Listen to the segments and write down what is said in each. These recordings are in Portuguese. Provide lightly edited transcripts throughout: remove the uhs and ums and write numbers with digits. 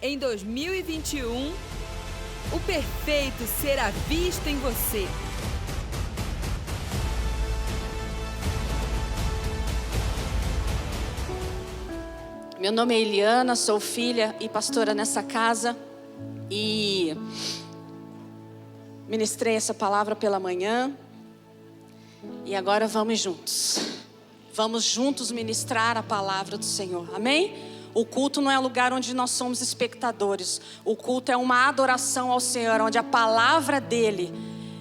Em 2021, o perfeito será visto em você. Meu nome é Eliana, sou filha e pastora nessa casa e ministrei essa palavra pela manhã e agora vamos juntos ministrar a palavra do Senhor, amém? O culto não é lugar onde nós somos espectadores, o culto é uma adoração ao Senhor, onde a palavra dele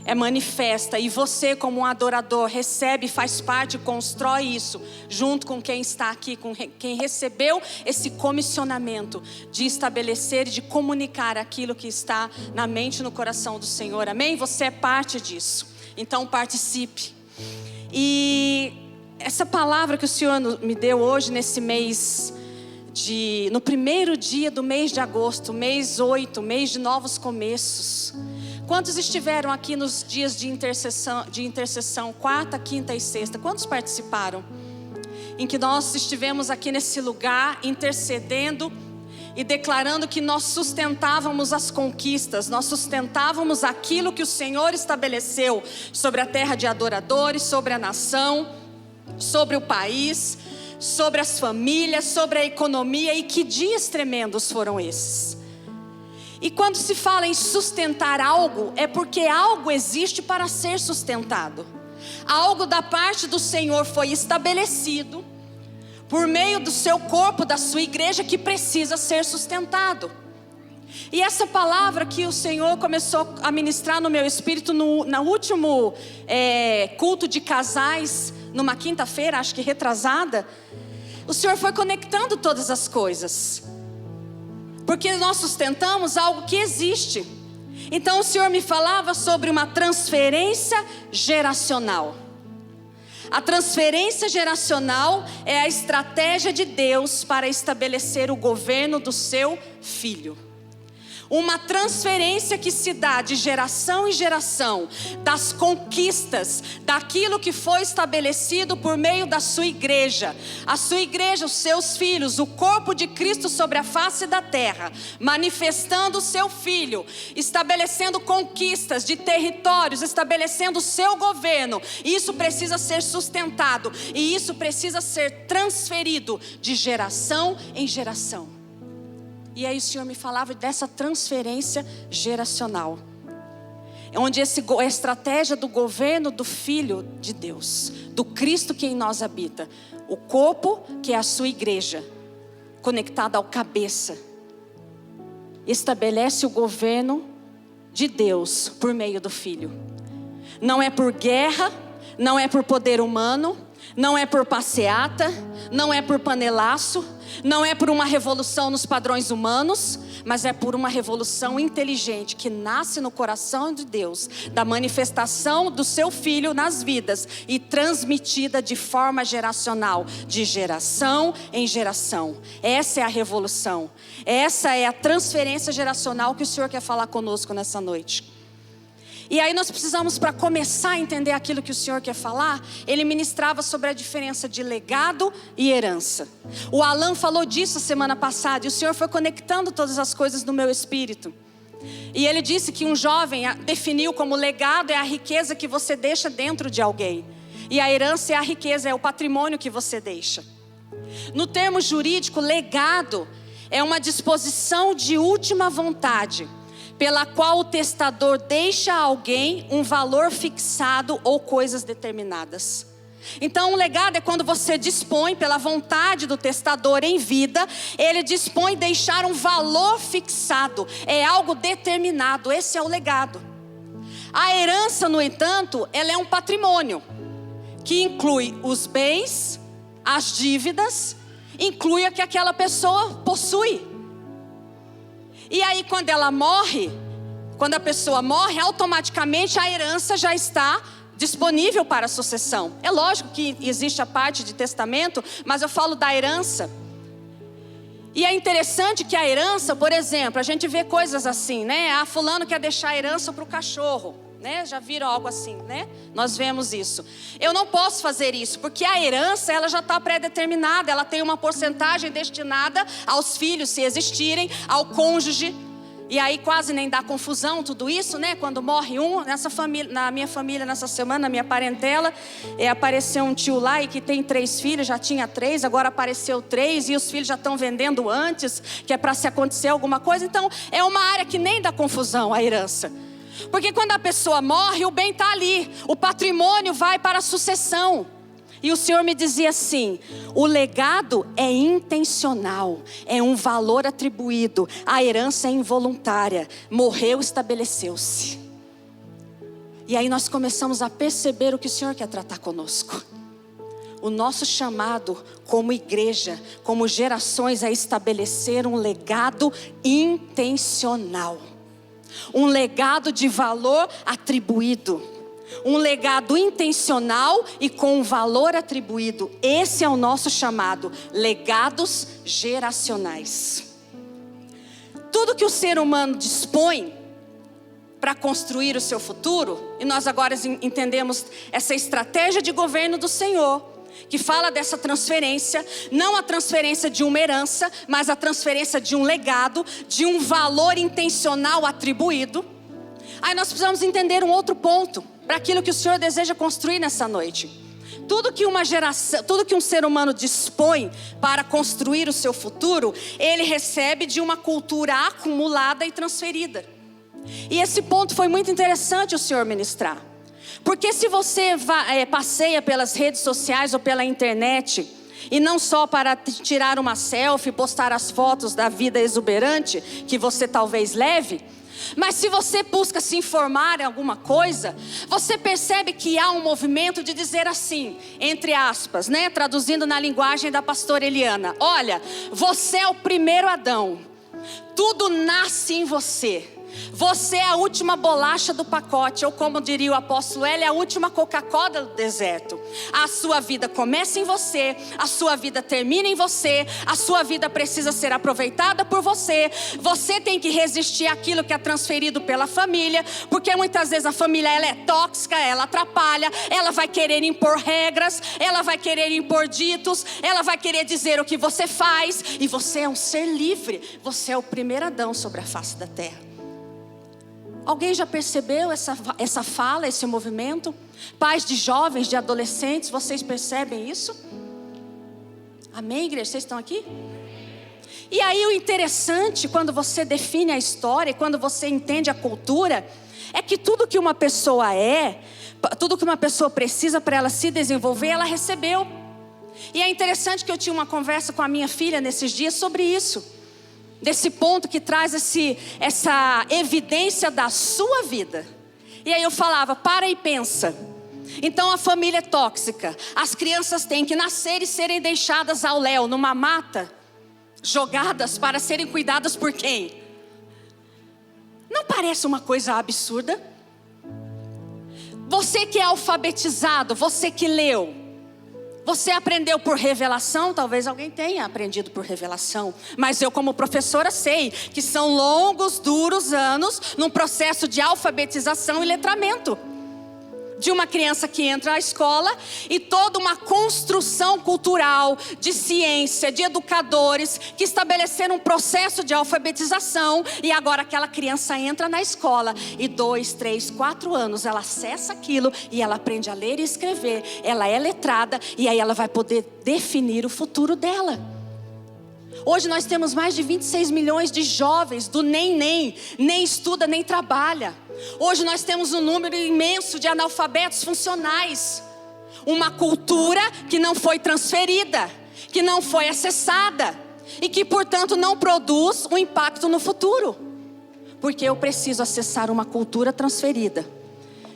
é manifesta e você como um adorador recebe, faz parte, constrói isso junto com quem está aqui, com quem recebeu esse comissionamento de estabelecer e de comunicar aquilo que está na mente e no coração do Senhor, amém? Você é parte disso, então participe. E essa palavra que o Senhor me deu hoje nesse mês no primeiro dia do mês de agosto, mês 8, mês de novos começos. Quantos estiveram aqui nos dias de intercessão, quarta, quinta e sexta? Quantos participaram? Em que nós estivemos aqui nesse lugar, intercedendo e declarando que nós sustentávamos as conquistas, nós sustentávamos aquilo que o Senhor estabeleceu sobre a terra de adoradores, sobre a nação, sobre o país, sobre as famílias, sobre a economia. E que dias tremendos foram esses! E quando se fala em sustentar algo, é porque algo existe para ser sustentado. Algo da parte do Senhor foi estabelecido por meio do seu corpo, da sua igreja, que precisa ser sustentado. E essa palavra que o Senhor começou a ministrar no meu espírito no último culto de casais, numa quinta-feira, acho que retrasada, o Senhor foi conectando todas as coisas. Porque nós sustentamos algo que existe. Então o Senhor me falava sobre uma transferência geracional. A transferência geracional é a estratégia de Deus para estabelecer o governo do seu filho. Uma transferência que se dá de geração em geração, das conquistas, daquilo que foi estabelecido por meio da sua igreja. A sua igreja, os seus filhos, o corpo de Cristo sobre a face da terra, manifestando o seu filho, estabelecendo conquistas de territórios, estabelecendo o seu governo. Isso precisa ser sustentado e isso precisa ser transferido de geração em geração. E aí o Senhor me falava dessa transferência geracional, onde a estratégia do governo do Filho de Deus, do Cristo que em nós habita, o corpo que é a sua igreja, conectada ao cabeça, estabelece o governo de Deus por meio do Filho. Não é por guerra, não é por poder humano, não é por passeata, não é por panelaço, não é por uma revolução nos padrões humanos, mas é por uma revolução inteligente que nasce no coração de Deus, da manifestação do seu Filho nas vidas e transmitida de forma geracional, de geração em geração. Essa é a revolução, essa é a transferência geracional que o Senhor quer falar conosco nessa noite. E aí nós precisamos, para começar a entender aquilo que o Senhor quer falar, ele ministrava sobre a diferença de legado e herança. O Alan falou disso semana passada e o Senhor foi conectando todas as coisas no meu espírito. E ele disse que um jovem definiu como legado é a riqueza que você deixa dentro de alguém. E a herança é a riqueza, é o patrimônio que você deixa. No termo jurídico, legado é uma disposição de última vontade, pela qual o testador deixa a alguém um valor fixado ou coisas determinadas. Então um legado é quando você dispõe pela vontade do testador em vida, ele dispõe deixar um valor fixado, é algo determinado, esse é o legado. A herança, no entanto, ela é um patrimônio, que inclui os bens, as dívidas, inclui o que aquela pessoa possui. E aí quando a pessoa morre, automaticamente a herança já está disponível para a sucessão. É lógico que existe a parte de testamento, mas eu falo da herança. E é interessante que a herança, por exemplo, a gente vê coisas assim, né? Fulano quer deixar a herança para o cachorro, né? Já viram algo assim, né? Nós vemos isso. Eu não posso fazer isso, porque a herança, ela já está pré-determinada. Ela tem uma porcentagem destinada aos filhos, se existirem, ao cônjuge. E aí quase nem dá confusão tudo isso, né? Quando morre um, nessa família, na minha família, nessa semana, na minha parentela, apareceu um tio lá e que tem 3 filhos, já tinha 3, agora apareceu 3 e os filhos já estão vendendo antes, que é para se acontecer alguma coisa. Então é uma área que nem dá confusão a herança. Porque quando a pessoa morre, o bem está ali, o patrimônio vai para a sucessão. E o Senhor me dizia assim: o legado é intencional, é um valor atribuído, a herança é involuntária, morreu, estabeleceu-se. E aí nós começamos a perceber o que o Senhor quer tratar conosco. O nosso chamado como igreja, como gerações, é estabelecer um legado intencional. Um legado de valor atribuído. Um legado intencional e com valor atribuído. Esse é o nosso chamado, legados geracionais. Tudo que o ser humano dispõe para construir o seu futuro, e nós agora entendemos essa estratégia de governo do Senhor, que fala dessa transferência, não a transferência de uma herança, mas a transferência de um legado, de um valor intencional atribuído. Aí nós precisamos entender um outro ponto, para aquilo que o Senhor deseja construir nessa noite. Tudo que uma geração, tudo que um ser humano dispõe para construir o seu futuro, ele recebe de uma cultura acumulada e transferida. E esse ponto foi muito interessante o Senhor ministrar. Porque se você passeia pelas redes sociais ou pela internet, e não só para tirar uma selfie, postar as fotos da vida exuberante que você talvez leve, mas se você busca se informar em alguma coisa, você percebe que há um movimento de dizer assim, entre aspas, né? Traduzindo na linguagem da pastora Eliana: olha, você é o primeiro Adão, tudo nasce em você. Você é a última bolacha do pacote, ou como diria o apóstolo L, a última Coca-Cola do deserto. A sua vida começa em você, a sua vida termina em você, a sua vida precisa ser aproveitada por você. Você tem que resistir àquilo que é transferido pela família, porque muitas vezes a família ela é tóxica, ela atrapalha, ela vai querer impor regras, ela vai querer impor ditos, ela vai querer dizer o que você faz, e você é um ser livre, você é o primeiro Adão sobre a face da terra. Alguém já percebeu essa fala, esse movimento? Pais de jovens, de adolescentes, vocês percebem isso? Amém, igreja? Vocês estão aqui? E aí o interessante, quando você define a história, quando você entende a cultura, é que tudo que uma pessoa tudo que uma pessoa precisa para ela se desenvolver, ela recebeu. E é interessante que eu tinha uma conversa com a minha filha nesses dias sobre isso. Desse ponto que traz essa evidência da sua vida. E aí eu falava, para e pensa. Então a família é tóxica. As crianças têm que nascer e serem deixadas ao léu, numa mata, jogadas para serem cuidadas por quem? Não parece uma coisa absurda? Você que é alfabetizado, você que leu, você aprendeu por revelação? Talvez alguém tenha aprendido por revelação. Mas eu como professora sei que são longos, duros anos num processo de alfabetização e letramento. De uma criança que entra à escola e toda uma construção cultural, de ciência, de educadores que estabeleceram um processo de alfabetização. E agora aquela criança entra na escola e 2, 3, 4 anos ela acessa aquilo e ela aprende a ler e escrever. Ela é letrada e aí ela vai poder definir o futuro dela. Hoje nós temos mais de 26 milhões de jovens do nem estuda, nem trabalha. Hoje nós temos um número imenso de analfabetos funcionais. Uma cultura que não foi transferida, que não foi acessada e que portanto não produz um impacto no futuro. Porque eu preciso acessar uma cultura transferida,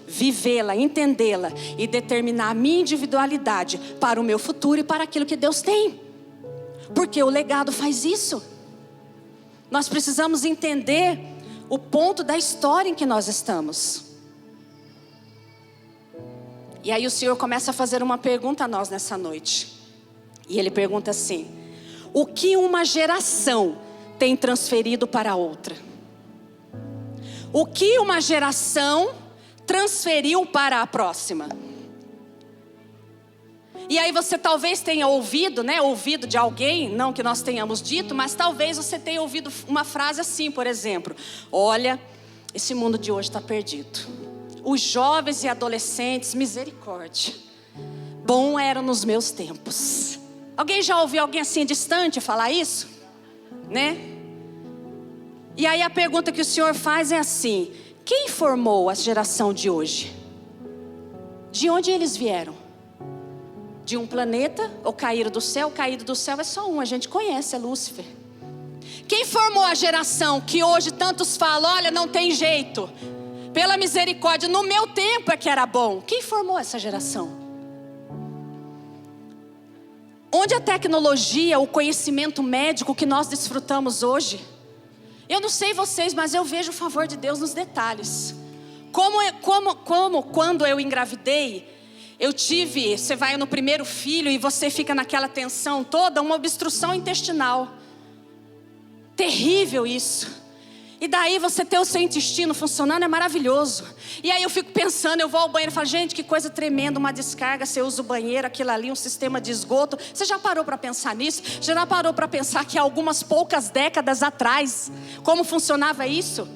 vivê-la, entendê-la e determinar a minha individualidade para o meu futuro e para aquilo que Deus tem. Porque o legado faz isso. Nós precisamos entender o ponto da história em que nós estamos. E aí o Senhor começa a fazer uma pergunta a nós nessa noite. E Ele pergunta assim: o que uma geração tem transferido para outra? O que uma geração transferiu para a próxima. E aí você talvez tenha ouvido, né? Ouvido de alguém, não que nós tenhamos dito, mas talvez você tenha ouvido uma frase assim, por exemplo: olha, esse mundo de hoje está perdido. Os jovens e adolescentes, misericórdia, bom era nos meus tempos. Alguém já ouviu alguém assim distante falar isso? Né? E aí a pergunta que o Senhor faz é assim: quem formou a geração de hoje? De onde eles vieram? De um planeta ou caíram do céu? Caído do céu é só um, a gente conhece, é Lúcifer. Quem formou a geração que hoje tantos falam: olha, não tem jeito, pela misericórdia, no meu tempo é que era bom? Quem formou essa geração? Onde a tecnologia, o conhecimento médico que nós desfrutamos hoje? Eu não sei vocês, mas eu vejo o favor de Deus nos detalhes. Como quando eu engravidei, eu tive, você vai no primeiro filho e você fica naquela tensão toda, uma obstrução intestinal. Terrível isso. E daí você ter o seu intestino funcionando é maravilhoso. E aí eu fico pensando, eu vou ao banheiro e falo: gente, que coisa tremenda, uma descarga, você usa o banheiro, aquilo ali, um sistema de esgoto. Você já parou para pensar nisso? Já parou para pensar que há algumas poucas décadas atrás, como funcionava isso?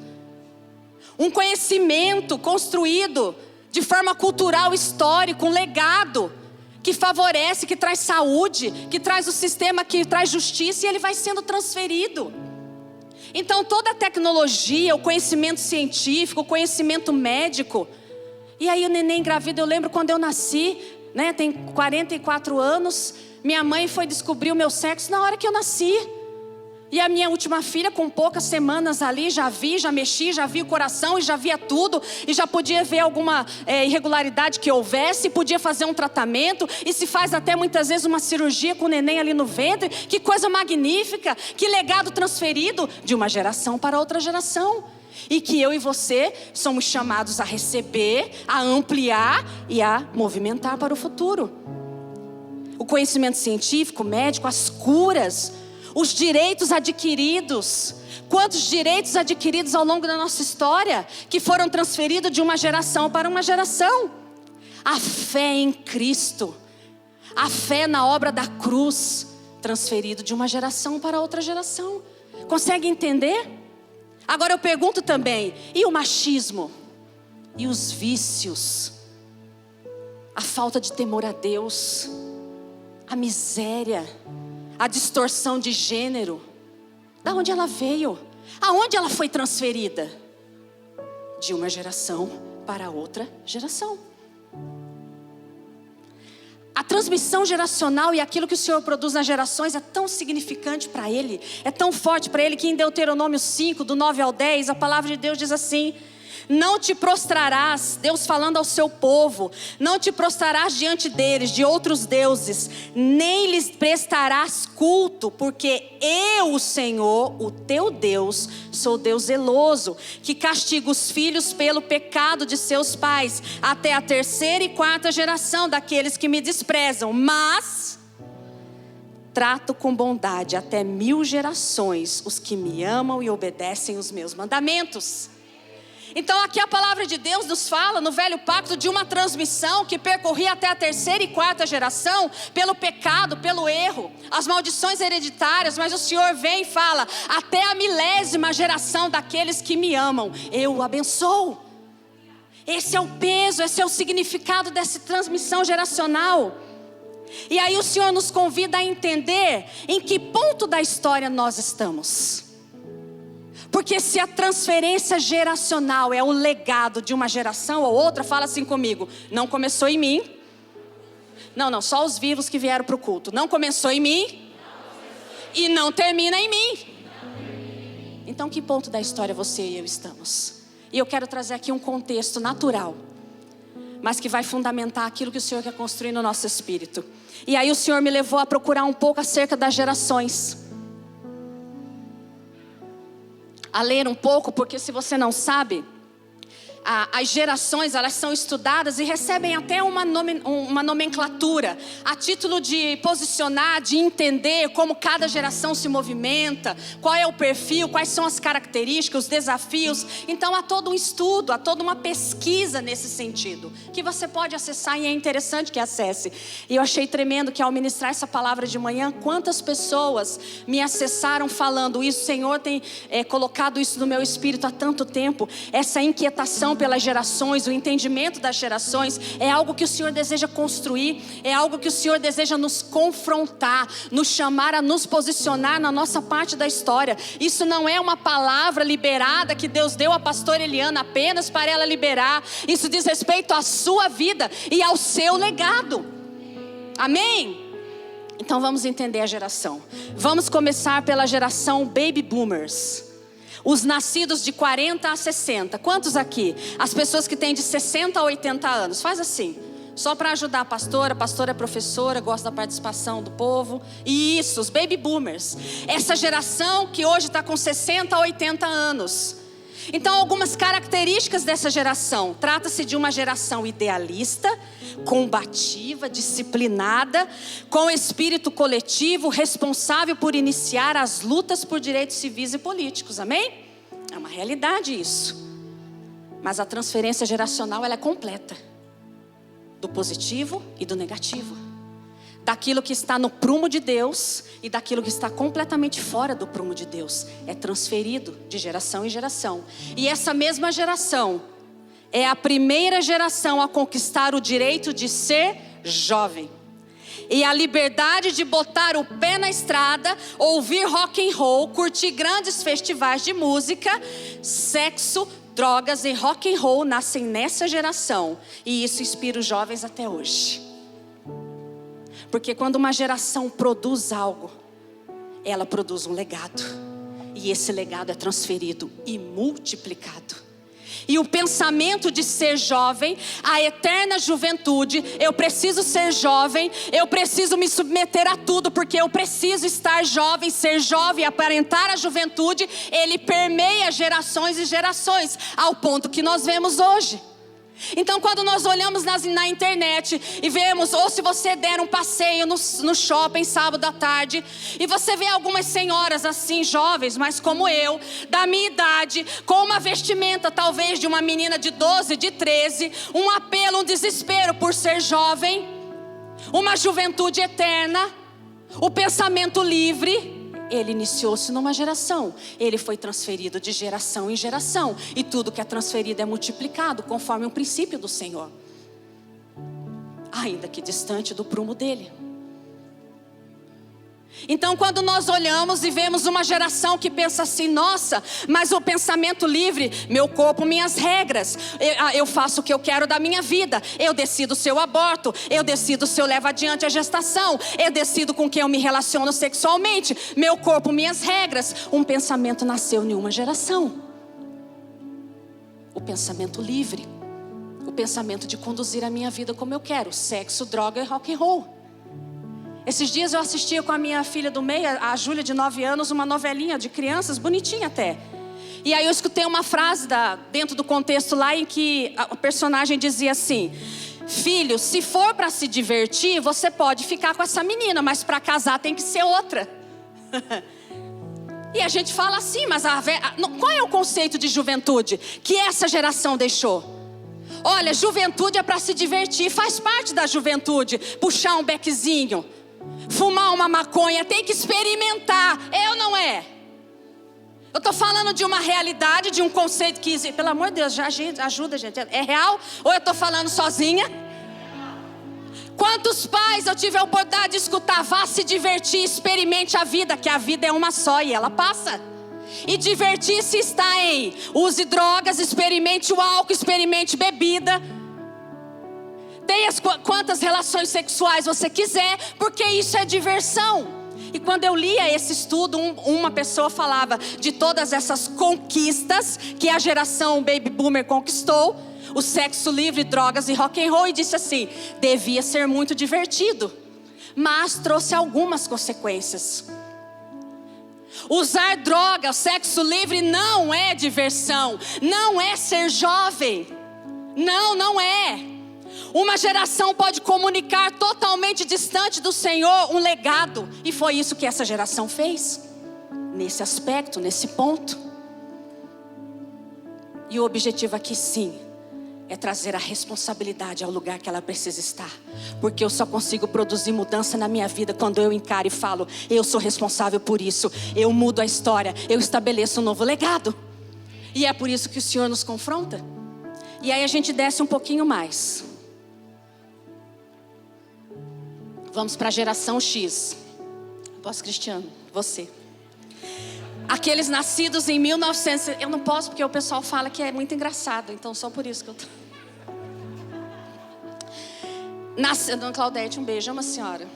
Um conhecimento construído de forma cultural, histórica, um legado que favorece, que traz saúde, que traz o sistema, que traz justiça, e ele vai sendo transferido. Então toda a tecnologia, o conhecimento científico, o conhecimento médico. E aí o neném engravida, eu lembro quando eu nasci, né, tem 44 anos, minha mãe foi descobrir o meu sexo na hora que eu nasci. E a minha última filha, com poucas semanas ali, já mexi, já vi o coração e já via tudo. E já podia ver alguma irregularidade que houvesse, podia fazer um tratamento. E se faz até muitas vezes uma cirurgia com o neném ali no ventre. Que coisa magnífica, que legado transferido de uma geração para outra geração. E que eu e você somos chamados a receber, a ampliar e a movimentar para o futuro. O conhecimento científico, médico, as curas, os direitos adquiridos. Quantos direitos adquiridos ao longo da nossa história que foram transferidos de uma geração para uma geração? A fé em Cristo, a fé na obra da cruz, transferido de uma geração para outra geração. Consegue entender? Agora eu pergunto também: e o machismo? E os vícios? A falta de temor a Deus? A miséria? A distorção de gênero? Da onde ela veio? Aonde ela foi transferida? De uma geração para outra geração. A transmissão geracional e aquilo que o Senhor produz nas gerações é tão significante para Ele, é tão forte para Ele, que em Deuteronômio 5, do 9 ao 10, a palavra de Deus diz assim: não te prostrarás, Deus falando ao seu povo, não te prostrarás diante deles, de outros deuses, nem lhes prestarás culto, porque eu, o Senhor, o teu Deus, sou Deus zeloso, que castiga os filhos pelo pecado de seus pais, até a 3ª e 4ª geração daqueles que me desprezam, mas trato com bondade até 1000 gerações os que me amam e obedecem os meus mandamentos. Então aqui a palavra de Deus nos fala no velho pacto de uma transmissão que percorria até a 3ª e 4ª geração, pelo pecado, pelo erro, as maldições hereditárias. Mas o Senhor vem e fala: até a 1000ª geração daqueles que me amam, eu o abençoo. Esse é o peso, esse é o significado dessa transmissão geracional. E aí o Senhor nos convida a entender em que ponto da história nós estamos. Porque se a transferência geracional é o legado de uma geração ou outra, fala assim comigo: não começou em mim. Não, só os vivos que vieram para o culto. Não começou em mim e não termina em mim. Então que ponto da história você e eu estamos? E eu quero trazer aqui um contexto natural, mas que vai fundamentar aquilo que o Senhor quer construir no nosso espírito. E aí o Senhor me levou a procurar um pouco acerca das gerações, a ler um pouco, porque se você não sabe, as gerações, elas são estudadas e recebem até uma nomenclatura, a título de posicionar, de entender como cada geração se movimenta, qual é o perfil, quais são as características, os desafios. Então há todo um estudo, há toda uma pesquisa nesse sentido, que você pode acessar e é interessante que acesse. E eu achei tremendo que ao ministrar essa palavra de manhã, quantas pessoas me acessaram falando isso. O Senhor tem colocado isso no meu espírito há tanto tempo, essa inquietação pelas gerações, o entendimento das gerações, é algo que o Senhor deseja construir, é algo que o Senhor deseja nos confrontar, nos chamar a nos posicionar na nossa parte da história. Isso não é uma palavra liberada que Deus deu à pastora Eliana apenas para ela liberar, isso diz respeito à sua vida e ao seu legado. Amém? Então vamos entender a geração. Vamos começar pela geração Baby Boomers. Os nascidos de 40 a 60. Quantos aqui? As pessoas que têm de 60 a 80 anos. Faz assim, só para ajudar a pastora é professora, gosta da participação do povo. Isso, os Baby Boomers. Essa geração que hoje está com 60 a 80 anos. Então algumas características dessa geração. Trata-se de uma geração idealista, combativa, disciplinada, com espírito coletivo, responsável por iniciar as lutas por direitos civis e políticos. Amém? É uma realidade isso. Mas a transferência geracional ela é completa, do positivo e do negativo, daquilo que está no prumo de Deus e daquilo que está completamente fora do prumo de Deus. É transferido de geração em geração. E essa mesma geração é a primeira geração a conquistar o direito de ser jovem e a liberdade de botar o pé na estrada, ouvir rock and roll, curtir grandes festivais de música. Sexo, drogas e rock and roll nascem nessa geração, e isso inspira os jovens até hoje. Porque quando uma geração produz algo, ela produz um legado, e esse legado é transferido e multiplicado. E o pensamento de ser jovem, a eterna juventude, eu preciso ser jovem, eu preciso me submeter a tudo, porque eu preciso estar jovem, ser jovem, aparentar a juventude, ele permeia gerações e gerações, ao ponto que nós vemos hoje. Então quando nós olhamos na internet e vemos, ou se você der um passeio no shopping sábado à tarde, e você vê algumas senhoras assim, jovens, mas como eu, da minha idade, com uma vestimenta talvez de uma menina de 12, de 13, um apelo, um desespero por ser jovem, uma juventude eterna, o pensamento livre. Ele iniciou-se numa geração, ele foi transferido de geração em geração, e tudo que é transferido é multiplicado conforme o princípio do Senhor, ainda que distante do prumo dele. Então quando nós olhamos e vemos uma geração que pensa assim, nossa, mas o pensamento livre, meu corpo, minhas regras, eu faço o que eu quero da minha vida, eu decido se eu aborto, eu decido se eu levo adiante a gestação, eu decido com quem eu me relaciono sexualmente, meu corpo, minhas regras. Um pensamento nasceu em uma geração, o pensamento livre, o pensamento de conduzir a minha vida como eu quero, sexo, droga e rock and roll. Esses dias eu assistia com a minha filha do meio, a Júlia de 9 anos, uma novelinha de crianças, bonitinha até. E aí eu escutei uma frase dentro do contexto lá, em que o personagem dizia assim: filho, se for para se divertir, você pode ficar com essa menina, mas para casar tem que ser outra. E a gente fala assim, mas qual é o conceito de juventude que essa geração deixou? Olha, juventude é para se divertir, faz parte da juventude, puxar um bequezinho, fumar uma maconha, tem que experimentar, é ou não é? Eu estou falando de uma realidade, de um conceito que existe. Pelo amor de Deus, já ajuda, gente. É real ou eu estou falando sozinha? Quantos pais eu tive a oportunidade de escutar? Vá se divertir, experimente a vida, que a vida é uma só e ela passa. E divertir-se está em use drogas, experimente o álcool, experimente bebida, tenha quantas relações sexuais você quiser, porque isso é diversão. E quando eu lia esse estudo, uma pessoa falava de todas essas conquistas que a geração Baby Boomer conquistou, o sexo livre, drogas e rock and roll, e disse assim: devia ser muito divertido, mas trouxe algumas consequências. Usar droga, sexo livre não é diversão, não é ser jovem. Não, não é. Uma geração pode comunicar totalmente distante do Senhor um legado. E foi isso que essa geração fez. Nesse aspecto, nesse ponto. E o objetivo aqui sim é trazer a responsabilidade ao lugar que ela precisa estar. Porque eu só consigo produzir mudança na minha vida quando eu encaro e falo: eu sou responsável por isso. Eu mudo a história, eu estabeleço um novo legado. E é por isso que o Senhor nos confronta. E aí a gente desce um pouquinho mais. Vamos para a geração X. Apóstolo Cristiano, você. Aqueles nascidos em 1900. Eu não posso porque o pessoal fala que é muito engraçado. Então só por isso que eu tô. Dona Claudete, um beijo, ama a senhora.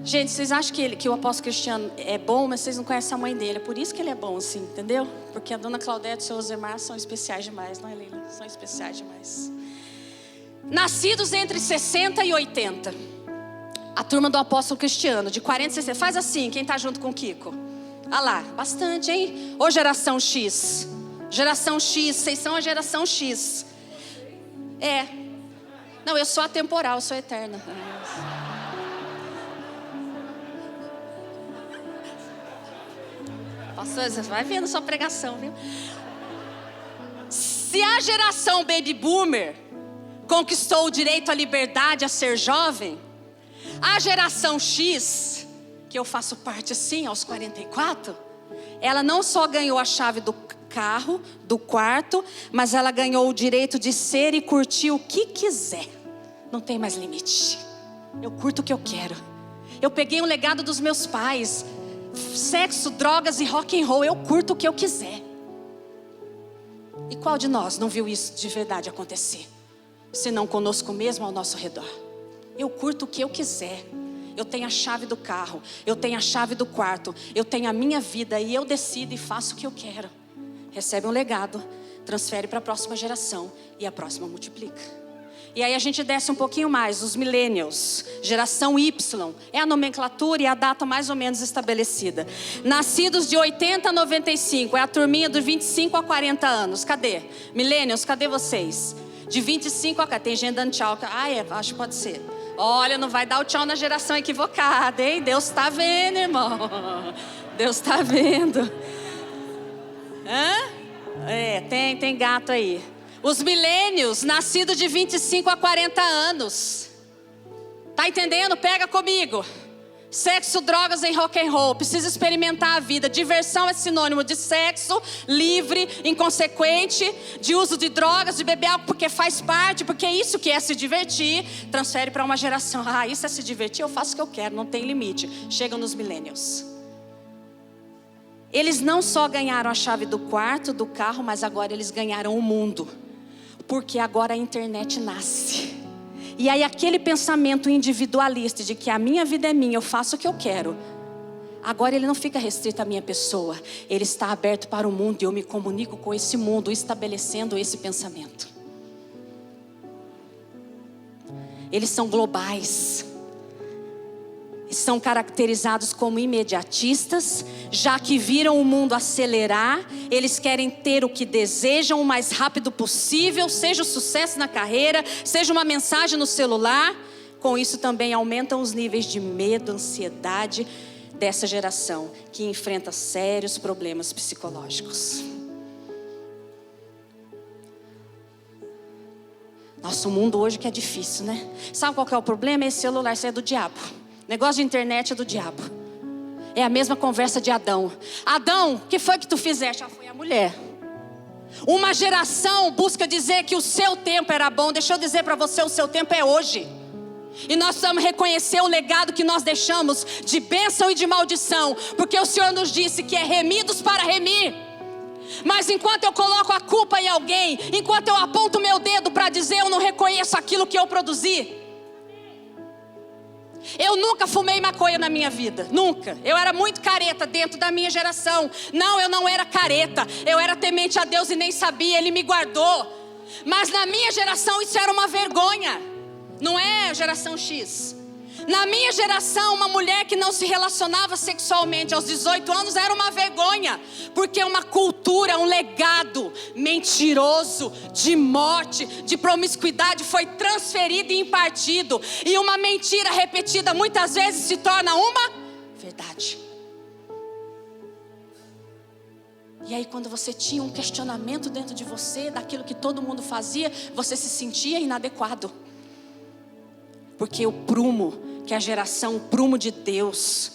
Gente, vocês acham que o apóstolo Cristiano é bom, mas vocês não conhecem a mãe dele. É por isso que ele é bom assim, entendeu? Porque a dona Claudete e o seu Osemar são especiais demais, não é, Leila? São especiais demais. Nascidos entre 60 e 80. A turma do apóstolo Cristiano, de 40 e 60. Faz assim, quem está junto com o Kiko. Ah lá, bastante, hein? Ô geração X. Geração X, vocês são a geração X. É. Não, eu sou atemporal, eu sou eterna. Pastor, você vai vendo sua pregação, viu? Se a geração Baby Boomer conquistou o direito à liberdade, a ser jovem, a geração X, que eu faço parte sim, aos 44, ela não só ganhou a chave do carro, do quarto, mas ela ganhou o direito de ser e curtir o que quiser. Não tem mais limite. Eu curto o que eu quero. Eu peguei um legado dos meus pais. Sexo, drogas e rock and roll. Eu curto o que eu quiser. E qual de nós não viu isso de verdade acontecer? Se não conosco mesmo, ao nosso redor. Eu curto o que eu quiser. Eu tenho a chave do carro, eu tenho a chave do quarto, eu tenho a minha vida e eu decido e faço o que eu quero. Recebe um legado, transfere para a próxima geração e a próxima multiplica. E aí a gente desce um pouquinho mais, os millennials, geração Y, é a nomenclatura e a data mais ou menos estabelecida. Nascidos de 80 a 95, é a turminha dos 25 a 40 anos. Cadê? Millennials, cadê vocês? De 25 a 40, tem gente dando tchau. Acho que pode ser. Olha, não vai dar o tchau na geração equivocada, hein? Deus está vendo, irmão. Deus está vendo. Hã? Tem gato aí. Os milênios, nascidos de 25 a 40 anos. Tá entendendo? Pega comigo. Sexo, drogas e rock and roll. Precisa experimentar a vida. Diversão é sinônimo de sexo livre, inconsequente, de uso de drogas, de beber algo porque faz parte, porque é isso que é se divertir. Transfere para uma geração. Isso é se divertir, eu faço o que eu quero, não tem limite. Chegam nos millennials. Eles não só ganharam a chave do quarto, do carro, mas agora eles ganharam o mundo. Porque agora a internet nasce. E aí aquele pensamento individualista de que a minha vida é minha, eu faço o que eu quero. Agora ele não fica restrito à minha pessoa. Ele está aberto para o mundo e eu me comunico com esse mundo, estabelecendo esse pensamento. Eles são globais. São caracterizados como imediatistas, já que viram o mundo acelerar, eles querem ter o que desejam o mais rápido possível, seja o sucesso na carreira, seja uma mensagem no celular. Com isso também aumentam os níveis de medo, ansiedade dessa geração, que enfrenta sérios problemas psicológicos. Nosso mundo hoje que é difícil, né? Sabe qual que é o problema? Esse celular, isso é do diabo. Negócio de internet é do diabo. É a mesma conversa de Adão. Adão, o que foi que tu fizeste? Já foi a mulher. Uma geração busca dizer que o seu tempo era bom. Deixa eu dizer para você, o seu tempo é hoje. E nós precisamos reconhecer o legado que nós deixamos de bênção e de maldição. Porque o Senhor nos disse que é remidos para remir. Mas enquanto eu coloco a culpa em alguém, enquanto eu aponto o meu dedo para dizer eu não reconheço aquilo que eu produzi. Eu nunca fumei maconha na minha vida, nunca. Eu era muito careta dentro da minha geração. Não, eu não era careta. Eu era temente a Deus e nem sabia, Ele me guardou. Mas na minha geração isso era uma vergonha. Não é a geração X. Na minha geração, uma mulher que não se relacionava sexualmente aos 18 anos era uma vergonha. porque uma cultura, um legado mentiroso de morte, de promiscuidade foi transferido e impartido, e uma mentira repetida muitas vezes se torna uma verdade. E aí quando você tinha um questionamento dentro de você, daquilo que todo mundo fazia, você se sentia inadequado. Porque o prumo, que é a geração, o prumo de Deus,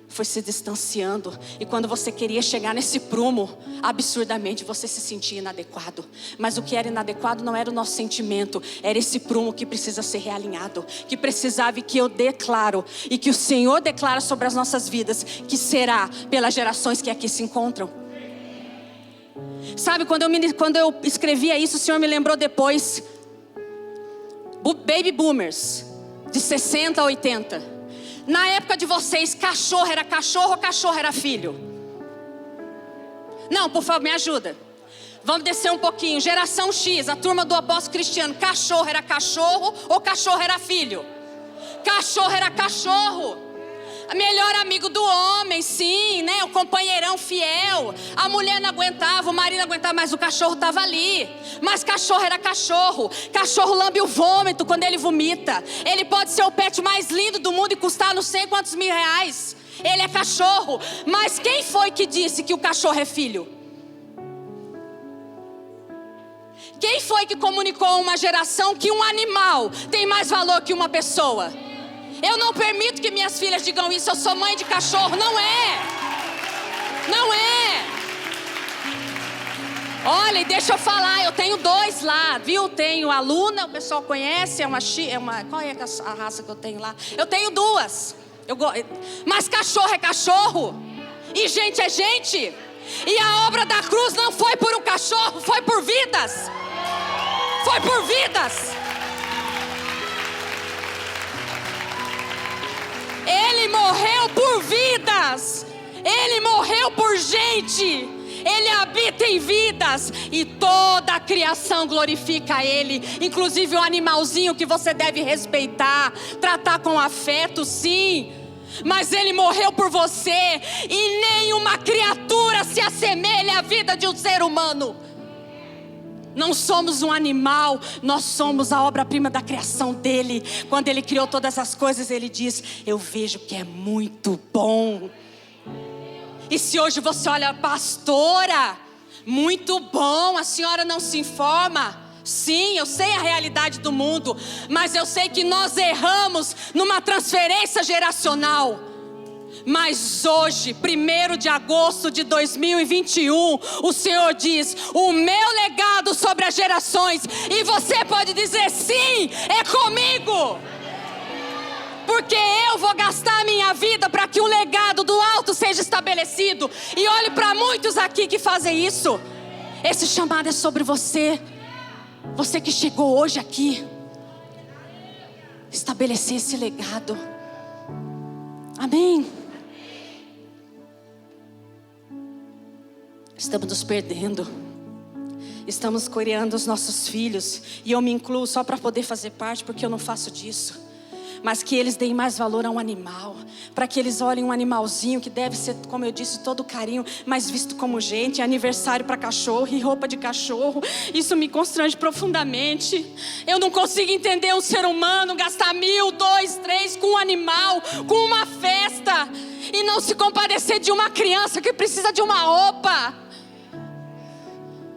foi se distanciando. E quando você queria chegar nesse prumo, absurdamente você se sentia inadequado. Mas o que era inadequado não era o nosso sentimento, era esse prumo que precisa ser realinhado, que precisava, e que eu declaro, e que o Senhor declara sobre as nossas vidas, que será pelas gerações que aqui se encontram. Sabe, quando eu escrevia isso, o Senhor me lembrou depois. Baby boomers, de 60 a 80. Na época de vocês, cachorro era cachorro ou cachorro era filho? Não, por favor, me ajuda. Vamos descer um pouquinho. Geração X, a turma do apóstolo Cristiano. Cachorro era cachorro ou cachorro era filho? Cachorro era cachorro. Melhor amigo do homem, sim, né? O companheirão fiel. A mulher não aguentava, o marido não aguentava, mas o cachorro estava ali. Mas cachorro era cachorro. Cachorro lambe o vômito quando ele vomita. Ele pode ser o pet mais lindo do mundo e custar não sei quantos mil reais. Ele é cachorro. Mas quem foi que disse que o cachorro é filho? Quem foi que comunicou a uma geração que um animal tem mais valor que uma pessoa? Eu não permito que minhas filhas digam isso. Eu sou mãe de cachorro. Não é. Não é. Olha, e deixa eu falar. Eu tenho 2 lá, viu? Tenho a Luna, o pessoal conhece. Qual é a raça que eu tenho lá? Eu tenho 2. Mas cachorro é cachorro. E gente é gente. E a obra da cruz não foi por um cachorro, foi por vidas. Foi por vidas. Ele morreu por vidas. Ele morreu por gente. Ele habita em vidas. E toda a criação glorifica a Ele. Inclusive o animalzinho que você deve respeitar, tratar com afeto, sim. Mas Ele morreu por você. E nenhuma criatura se assemelha à vida de um ser humano. Não somos um animal, nós somos a obra-prima da criação dele. Quando ele criou todas as coisas, ele diz: eu vejo que é muito bom. E se hoje você olha, pastora, muito bom, a senhora não se informa? Sim, eu sei a realidade do mundo, mas eu sei que nós erramos numa transferência geracional. Mas hoje, 1º de agosto de 2021, o Senhor diz: o meu legado sobre as gerações. E você pode dizer: sim, é comigo. Porque eu vou gastar a minha vida para que o legado do alto seja estabelecido. E olhe para muitos aqui que fazem isso. Esse chamado é sobre você. Você que chegou hoje aqui, estabelecer esse legado. Amém. Estamos nos perdendo. Estamos criando os nossos filhos. E eu me incluo só para poder fazer parte, porque eu não faço disso. Mas que eles deem mais valor a um animal. Para que eles olhem um animalzinho que deve ser, como eu disse, todo carinho, mas visto como gente. Aniversário para cachorro e roupa de cachorro. Isso me constrange profundamente. Eu não consigo entender um ser humano gastar 1.000, 2.000, 3.000 com um animal, com uma festa, e não se compadecer de uma criança que precisa de uma roupa.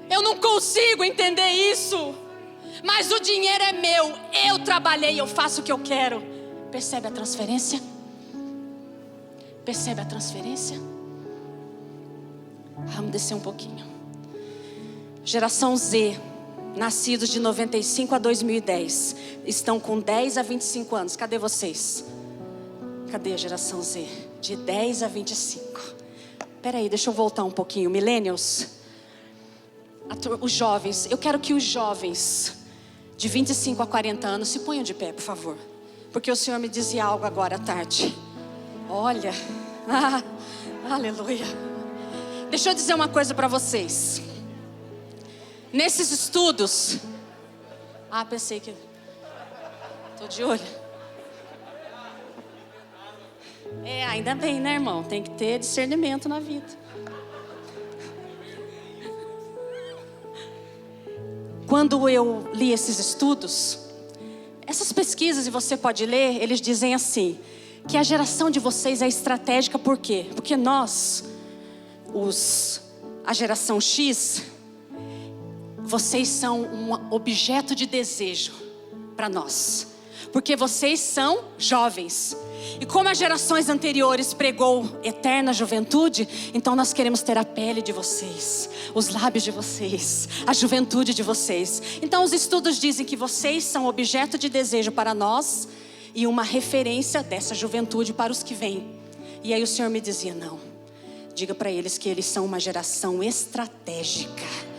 Eu não consigo entender isso. Mas o dinheiro é meu. Eu trabalhei, eu faço o que eu quero. Percebe a transferência? Percebe a transferência? Vamos descer um pouquinho. Geração Z, nascidos de 95 a 2010, estão com 10 a 25 anos. Cadê vocês? Cadê a geração Z? De 10 a 25. Peraí, deixa eu voltar um pouquinho. Millennials. Os jovens. Eu quero que os jovens de 25 a 40 anos se ponham de pé, por favor. Porque o Senhor me dizia algo agora à tarde. Olha. Aleluia. Deixa eu dizer uma coisa para vocês. Nesses estudos. Pensei que... Estou de olho. Ainda bem, né, irmão? Tem que ter discernimento na vida. quando eu li esses estudos, essas pesquisas, e você pode ler, eles dizem assim, que a geração de vocês é estratégica. Por quê? Porque nós, a geração X, vocês são um objeto de desejo para nós, porque vocês são jovens. E como as gerações anteriores pregou eterna juventude, então nós queremos ter a pele de vocês, os lábios de vocês, a juventude de vocês. Então os estudos dizem que vocês são objeto de desejo para nós e uma referência dessa juventude para os que vêm. E aí o Senhor me dizia, não, diga para eles que eles são uma geração estratégica.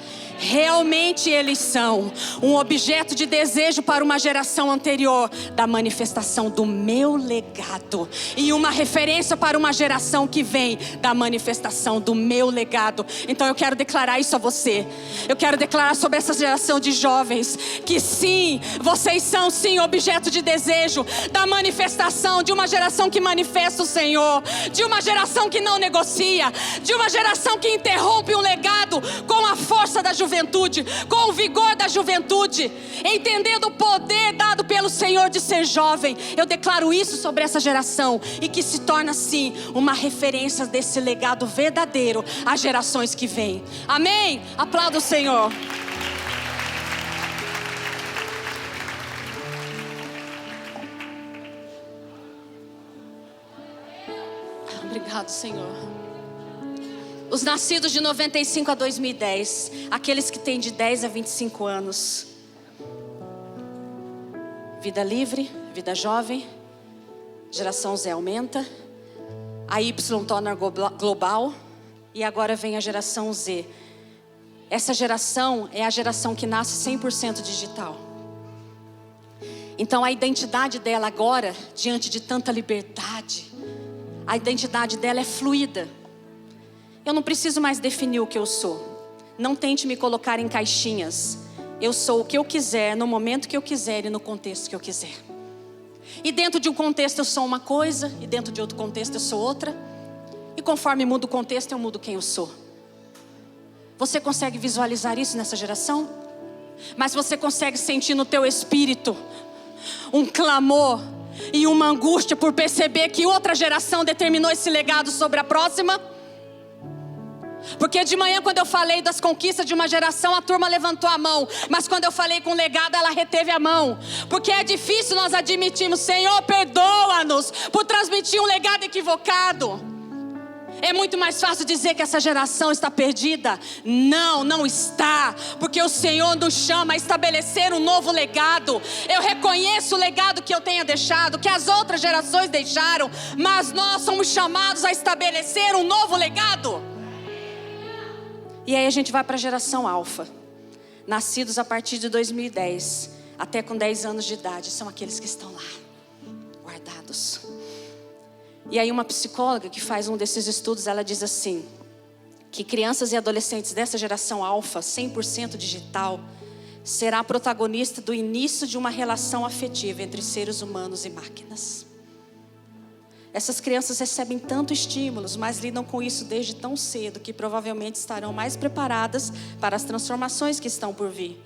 Realmente eles são um objeto de desejo para uma geração anterior da manifestação do meu legado, e uma referência para uma geração que vem da manifestação do meu legado. Então eu quero declarar isso a você. Eu quero declarar sobre essa geração de jovens que sim, vocês são sim objeto de desejo da manifestação de uma geração que manifesta o Senhor, de uma geração que não negocia, de uma geração que interrompe um legado com a força da juventude, com o vigor da juventude, entendendo o poder dado pelo Senhor de ser jovem. Eu declaro isso sobre essa geração, e que se torna assim uma referência desse legado verdadeiro às gerações que vêm. Amém? Aplauda o Senhor. Obrigado, Senhor. Os nascidos de 95 a 2010, aqueles que têm de 10 a 25 anos. Vida livre, vida jovem, geração Z aumenta, a Y torna global, e agora vem a geração Z. Essa geração é a geração que nasce 100% digital. Então a identidade dela agora, diante de tanta liberdade, a identidade dela é fluida. Eu não preciso mais definir o que eu sou. Não tente me colocar em caixinhas. Eu sou o que eu quiser, no momento que eu quiser e no contexto que eu quiser. E dentro de um contexto eu sou uma coisa, e dentro de outro contexto eu sou outra. E conforme muda o contexto, eu mudo quem eu sou. Você consegue visualizar isso nessa geração? Mas você consegue sentir no teu espírito um clamor e uma angústia por perceber que outra geração determinou esse legado sobre a próxima? Porque de manhã, quando eu falei das conquistas de uma geração, a turma levantou a mão, mas quando eu falei com legado, ela reteve a mão. Porque é difícil nós admitirmos, Senhor, perdoa-nos por transmitir um legado equivocado. É muito mais fácil dizer que essa geração está perdida. Não, não está, porque o Senhor nos chama a estabelecer um novo legado. Eu reconheço o legado que eu tenha deixado, que as outras gerações deixaram, mas nós somos chamados a estabelecer um novo legado. E aí a gente vai para a geração alfa, nascidos a partir de 2010, até com 10 anos de idade, são aqueles que estão lá, guardados. E aí uma psicóloga que faz um desses estudos, ela diz assim, que crianças e adolescentes dessa geração alfa, 100% digital, será protagonista do início de uma relação afetiva entre seres humanos e máquinas. Essas crianças recebem tanto estímulos, mas lidam com isso desde tão cedo, que provavelmente estarão mais preparadas para as transformações que estão por vir.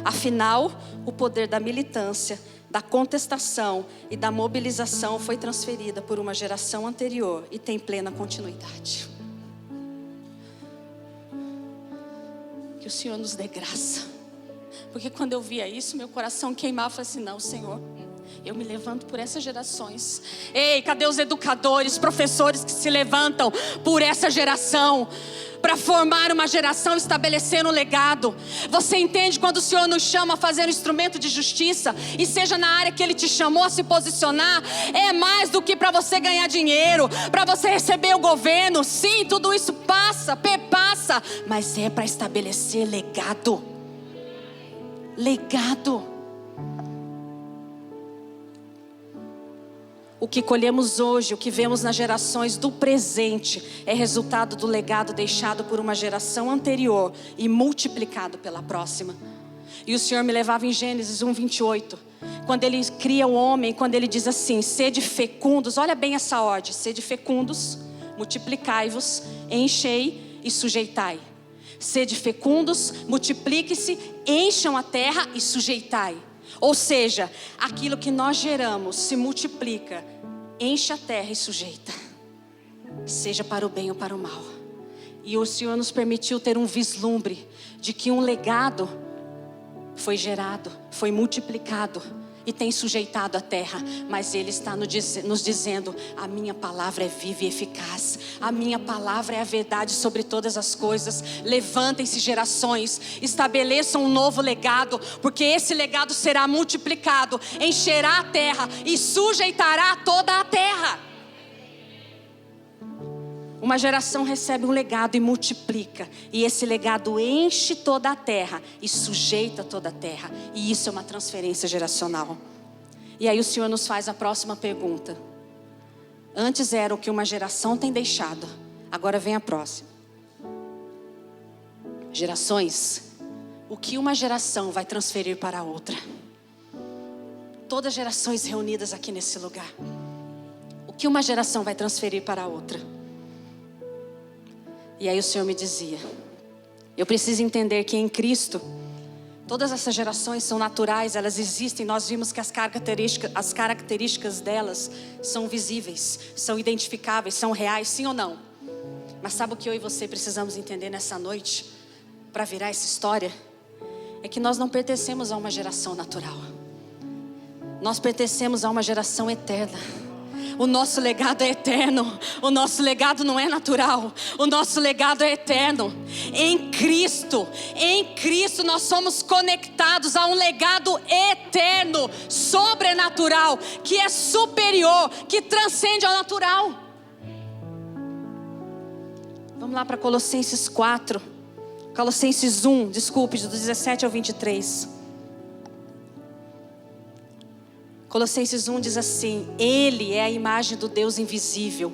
Afinal, o poder da militância, da contestação e da mobilização foi transferida por uma geração anterior e tem plena continuidade. Que o Senhor nos dê graça. Porque quando eu via isso, meu coração queimava. Eu falei assim, não, Senhor, eu me levanto por essas gerações. Ei, cadê os educadores, professores que se levantam por essa geração, para formar uma geração e estabelecer um legado? Você entende quando o Senhor nos chama a fazer um instrumento de justiça, e seja na área que Ele te chamou a se posicionar, é mais do que para você ganhar dinheiro, para você receber o governo. Sim, tudo isso passa, perpassa, mas é para estabelecer legado. Legado. O que colhemos hoje, o que vemos nas gerações do presente, é resultado do legado deixado por uma geração anterior e multiplicado pela próxima. E o Senhor me levava em Gênesis 1:28, quando Ele cria o homem, quando Ele diz assim, sede fecundos, olha bem essa ordem, sede fecundos, multiplicai-vos, enchei e sujeitai. Sede fecundos, multiplique-se, encham a terra e sujeitai. Ou seja, aquilo que nós geramos se multiplica, enche a terra e sujeita. Seja para o bem ou para o mal. E o Senhor nos permitiu ter um vislumbre de que um legado foi gerado, foi multiplicado e tem sujeitado a terra. Mas Ele está nos dizendo: a minha palavra é viva e eficaz. A minha palavra é a verdade sobre todas as coisas. Levantem-se gerações, estabeleçam um novo legado, porque esse legado será multiplicado, encherá a terra e sujeitará toda a terra. Uma geração recebe um legado e multiplica, e esse legado enche toda a terra e sujeita toda a terra, e isso é uma transferência geracional. E aí o Senhor nos faz a próxima pergunta. Antes era o que uma geração tem deixado, agora vem a próxima. Gerações, o que uma geração vai transferir para a outra? Todas as gerações reunidas aqui nesse lugar, o que uma geração vai transferir para a outra? E aí o Senhor me dizia: eu preciso entender que em Cristo todas essas gerações são naturais, elas existem. Nós vimos que as características delas são visíveis, são identificáveis, são reais, sim ou não? Mas sabe o que eu e você precisamos entender nessa noite, para virar essa história? É que nós não pertencemos a uma geração natural, nós pertencemos a uma geração eterna. O nosso legado é eterno. O nosso legado não é natural. O nosso legado é eterno. Em Cristo nós somos conectados a um legado eterno, sobrenatural, que é superior, que transcende ao natural. Vamos lá para Colossenses 4. Colossenses 1, desculpe, do 17 ao 23. Colossenses 1 diz assim: Ele é a imagem do Deus invisível,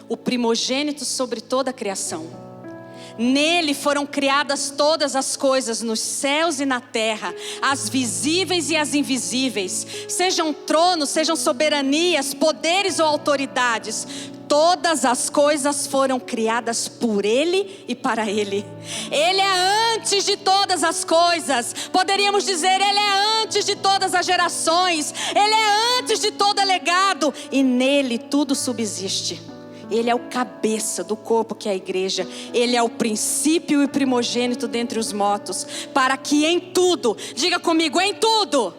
o primogênito sobre toda a criação. Nele foram criadas todas as coisas nos céus e na terra, as visíveis e as invisíveis, sejam tronos, sejam soberanias, poderes ou autoridades. Todas as coisas foram criadas por Ele e para Ele. Ele é antes de todas as coisas. Poderíamos dizer, Ele é antes de todas as gerações. Ele é antes de todo legado. E nele tudo subsiste. Ele é o cabeça do corpo que é a igreja. Ele é o princípio e primogênito dentre os mortos, para que em tudo, diga comigo, em tudo,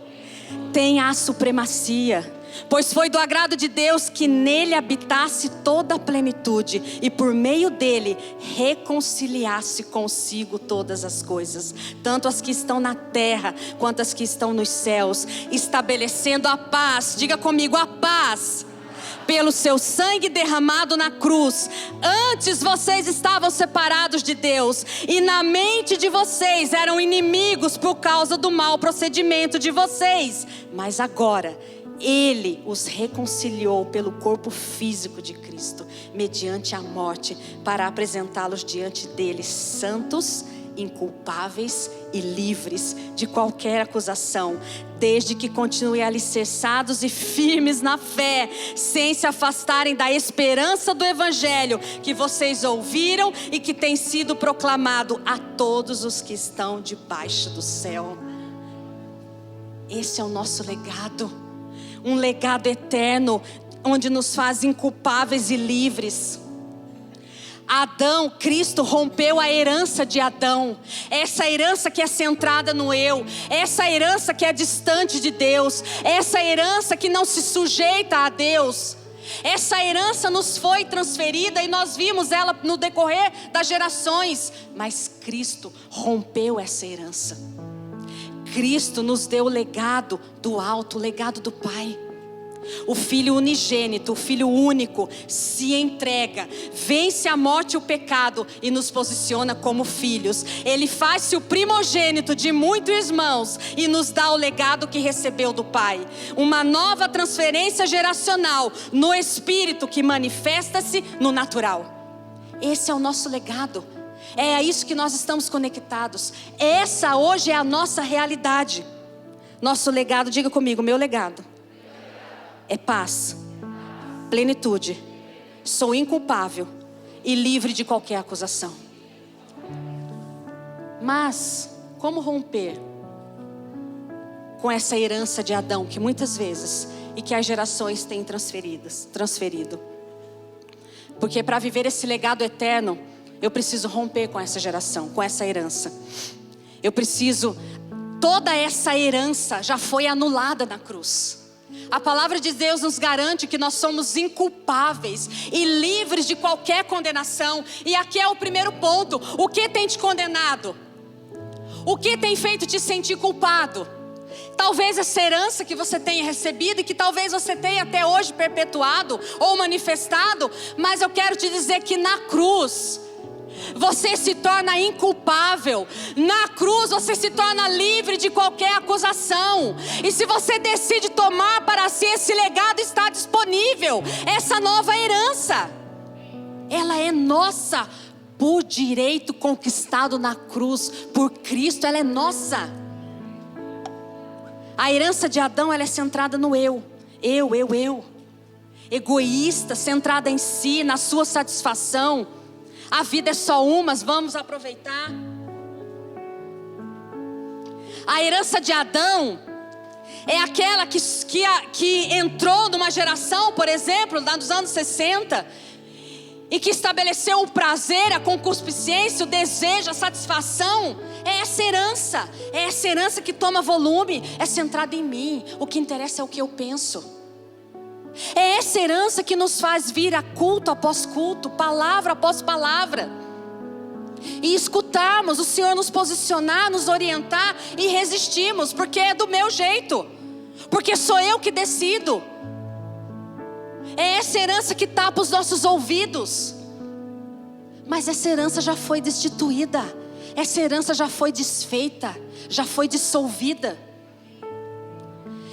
tenha a supremacia. Pois foi do agrado de Deus que nele habitasse toda a plenitude, e por meio dele reconciliasse consigo todas as coisas, tanto as que estão na terra quanto as que estão nos céus, estabelecendo a paz, diga comigo, a paz, pelo seu sangue derramado na cruz. Antes vocês estavam separados de Deus, e na mente de vocês eram inimigos por causa do mau procedimento de vocês, mas agora Ele os reconciliou pelo corpo físico de Cristo, mediante a morte, para apresentá-los diante dele santos, inculpáveis e livres de qualquer acusação, desde que continuem alicerçados e firmes na fé, sem se afastarem da esperança do Evangelho que vocês ouviram e que tem sido proclamado a todos os que estão debaixo do céu. Esse é o nosso legado. Um legado eterno, onde nos faz inculpáveis e livres. Adão, Cristo rompeu a herança de Adão. Essa herança que é centrada no eu. Essa herança que é distante de Deus. Essa herança que não se sujeita a Deus. Essa herança nos foi transferida e nós vimos ela no decorrer das gerações. Mas Cristo rompeu essa herança. Cristo nos deu o legado do alto, o legado do Pai. O Filho unigênito, o Filho único, se entrega, vence a morte e o pecado e nos posiciona como filhos. Ele faz-se o primogênito de muitos irmãos e nos dá o legado que recebeu do Pai. Uma nova transferência geracional no Espírito que manifesta-se no natural. Esse é o nosso legado. É a isso que nós estamos conectados. Essa hoje é a nossa realidade. Nosso legado, diga comigo, meu legado é paz, plenitude, sou inculpável e livre de qualquer acusação. Mas, como romper com essa herança de Adão, que muitas vezes, e que as gerações têm transferido? Porque para viver esse legado eterno, eu preciso romper com essa geração, com essa herança. Toda essa herança já foi anulada na cruz. A palavra de Deus nos garante que nós somos inculpáveis e livres de qualquer condenação. E aqui é o primeiro ponto: o que tem te condenado? O que tem feito te sentir culpado? Talvez essa herança que você tenha recebido e que talvez você tenha até hoje perpetuado ou manifestado, mas eu quero te dizer que na cruz você se torna inculpável. Na cruz você se torna livre de qualquer acusação. E se você decide tomar para si, esse legado está disponível. Essa nova herança, ela é nossa por direito conquistado na cruz. Por Cristo ela é nossa. A herança de Adão, ela é centrada no eu. Eu. Egoísta, centrada em si, na sua satisfação. A vida é só uma, vamos aproveitar. A herança de Adão é aquela que entrou numa geração, por exemplo, nos anos 60, e que estabeleceu o prazer, a concupiscência, o desejo, a satisfação. É essa herança que toma volume, é centrada em mim. O que interessa é o que eu penso. É essa herança que nos faz vir a culto após culto, palavra após palavra, e escutarmos o Senhor nos posicionar, nos orientar, e resistimos, porque é do meu jeito, porque sou eu que decido. É essa herança que tapa os nossos ouvidos. Mas essa herança já foi destituída, essa herança já foi desfeita, já foi dissolvida.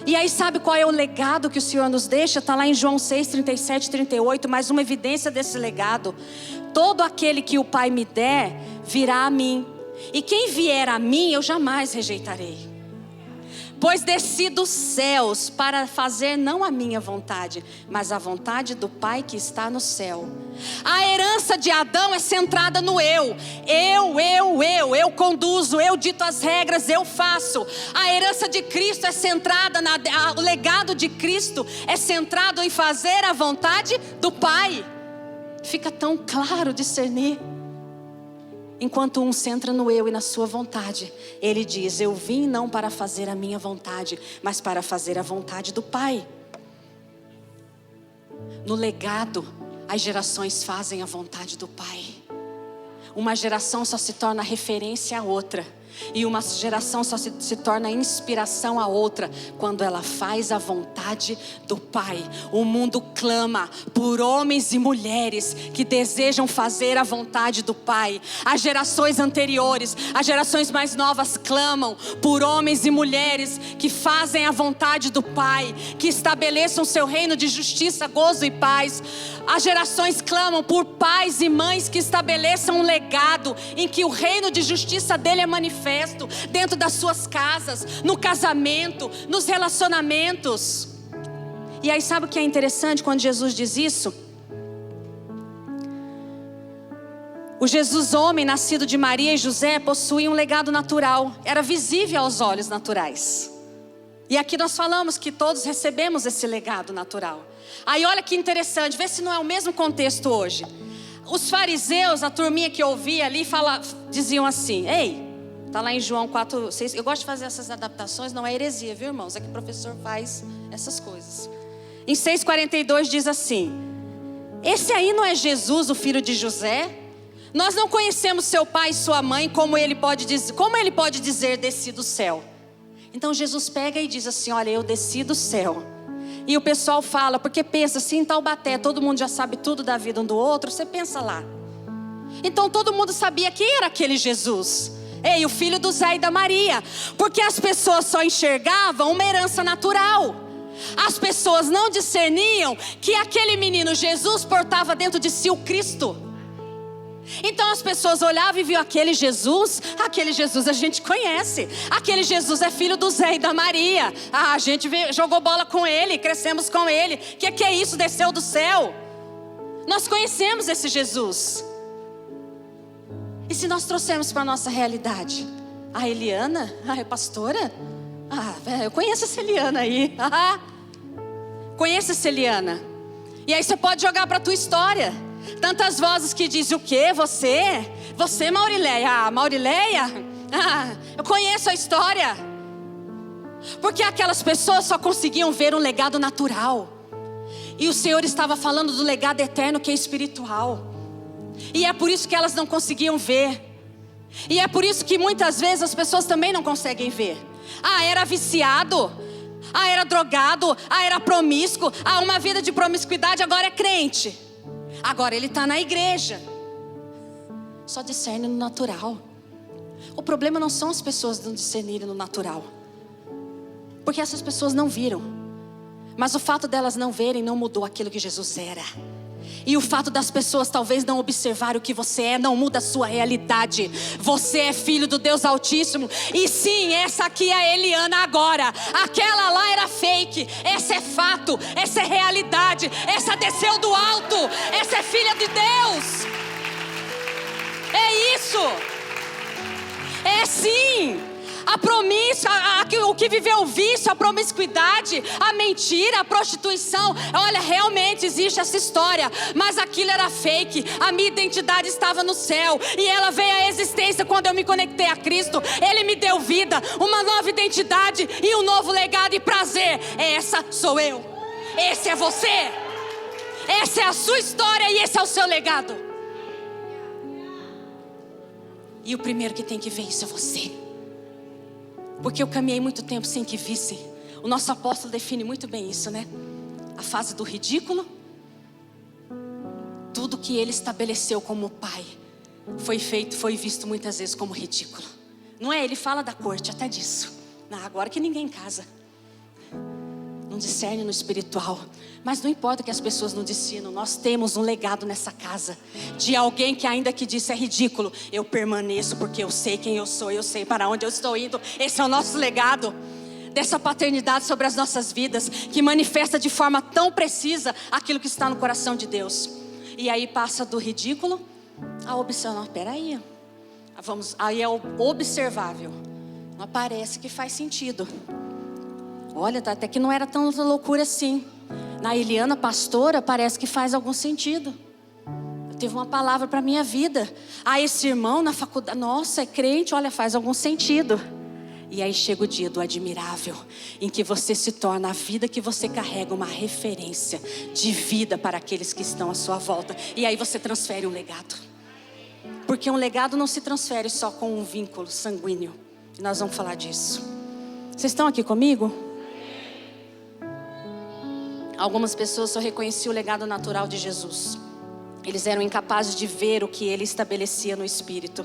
E aí sabe qual é o legado que o Senhor nos deixa? Está lá em João 6, 37, 38, mais uma evidência desse legado. Todo aquele que o Pai me der, virá a mim. E quem vier a mim, eu jamais rejeitarei. Pois desci dos céus para fazer não a minha vontade, mas a vontade do Pai que está no céu. A herança de Adão é centrada no eu. Eu conduzo, eu dito as regras, eu faço. A herança de Cristo é centrada, o legado de Cristo é centrado em fazer a vontade do Pai. Fica tão claro discernir. Enquanto um centra no eu e na sua vontade, ele diz: eu vim não para fazer a minha vontade, mas para fazer a vontade do Pai. No legado, as gerações fazem a vontade do Pai. Uma geração só se torna referência a outra, e uma geração só se torna inspiração a outra quando ela faz a vontade do Pai. O mundo clama por homens e mulheres que desejam fazer a vontade do Pai. As gerações anteriores, as gerações mais novas clamam por homens e mulheres que fazem a vontade do Pai, que estabeleçam seu reino de justiça, gozo e paz. As gerações clamam por pais e mães que estabeleçam um legado em que o reino de justiça dele é manifesto dentro das suas casas, no casamento, nos relacionamentos. E aí sabe o que é interessante quando Jesus diz isso? O Jesus homem, nascido de Maria e José, possuía um legado natural, era visível aos olhos naturais. E aqui nós falamos que todos recebemos esse legado natural. Aí olha que interessante, vê se não é o mesmo contexto hoje. Os fariseus, a turminha que eu ouvia ali, diziam assim: ei, está lá em João 4, 6. Eu gosto de fazer essas adaptações, não é heresia, viu, irmãos? É que o professor faz essas coisas. Em 6,42 diz assim: esse aí não é Jesus, o filho de José? Nós não conhecemos seu pai e sua mãe, como ele pode dizer desci do céu? Então Jesus pega e diz assim: olha, eu desci do céu. E o pessoal fala, porque pensa assim, em Taubaté todo mundo já sabe tudo da vida um do outro. Você pensa lá. Então todo mundo sabia quem era aquele Jesus. Ei, o filho do Zé e da Maria. Porque as pessoas só enxergavam uma herança natural. As pessoas não discerniam que aquele menino Jesus portava dentro de si o Cristo. Então as pessoas olhavam e viam aquele Jesus a gente conhece. Aquele Jesus é filho do Zé e da Maria. A gente jogou bola com ele, crescemos com ele. Que é isso? Desceu do céu. Nós conhecemos esse Jesus. E se nós trouxermos para a nossa realidade? A Eliana? É pastora? Eu conheço essa Eliana aí. Conheço essa Eliana. E aí você pode jogar para a tua história. Tantas vozes que dizem o quê? Você Maurileia? Maurileia? Eu conheço a história. Porque aquelas pessoas só conseguiam ver um legado natural. E o Senhor estava falando do legado eterno que é espiritual. E é por isso que elas não conseguiam ver. E é por isso que muitas vezes as pessoas também não conseguem ver. Era viciado. Era drogado. Era promíscuo. Uma vida de promiscuidade, agora é crente. Agora ele está na igreja. Só discerne no natural. O problema não são as pessoas não discernirem no natural. Porque essas pessoas não viram. Mas o fato delas não verem não mudou aquilo que Jesus era. E o fato das pessoas talvez não observarem o que você é não muda a sua realidade. Você é filho do Deus Altíssimo. E sim, essa aqui é a Eliana agora. Aquela lá era fake. Essa é fato, essa é realidade. Essa desceu do alto. Essa é filha de Deus. É isso. É sim. A promissa, o que viveu o vício, a promiscuidade, a mentira, a prostituição. Olha, realmente existe essa história. Mas aquilo era fake. A minha identidade estava no céu. E ela veio à existência quando eu me conectei a Cristo. Ele me deu vida, uma nova identidade e um novo legado e prazer. Essa sou eu. Esse é você. Essa é a sua história e esse é o seu legado. E o primeiro que tem que ver isso é você. Porque eu caminhei muito tempo sem que vissem. O nosso apóstolo define muito bem isso, né? A fase do ridículo. Tudo que ele estabeleceu como pai foi visto muitas vezes como ridículo. Não é? Ele fala da corte até disso. Agora que ninguém casa. Não discerne no espiritual. Mas não importa que as pessoas não discernam. Nós temos um legado nessa casa. De alguém que ainda que disse é ridículo. Eu permaneço porque eu sei quem eu sou. Eu sei para onde eu estou indo. Esse é o nosso legado. Dessa paternidade sobre as nossas vidas. Que manifesta de forma tão precisa aquilo que está no coração de Deus. E aí passa do ridículo a observar. Peraí. Aí é o observável. Não parece que faz sentido. Olha, até que não era tão loucura assim. Na Eliana, pastora, parece que faz algum sentido. Eu tive uma palavra para a minha vida. Esse irmão na faculdade, nossa, é crente, olha, faz algum sentido. E aí chega o dia do admirável, em que você se torna a vida que você carrega uma referência de vida para aqueles que estão à sua volta. E aí você transfere um legado. Porque um legado não se transfere só com um vínculo sanguíneo. E nós vamos falar disso. Vocês estão aqui comigo? Algumas pessoas só reconheciam o legado natural de Jesus. Eles eram incapazes de ver o que ele estabelecia no Espírito.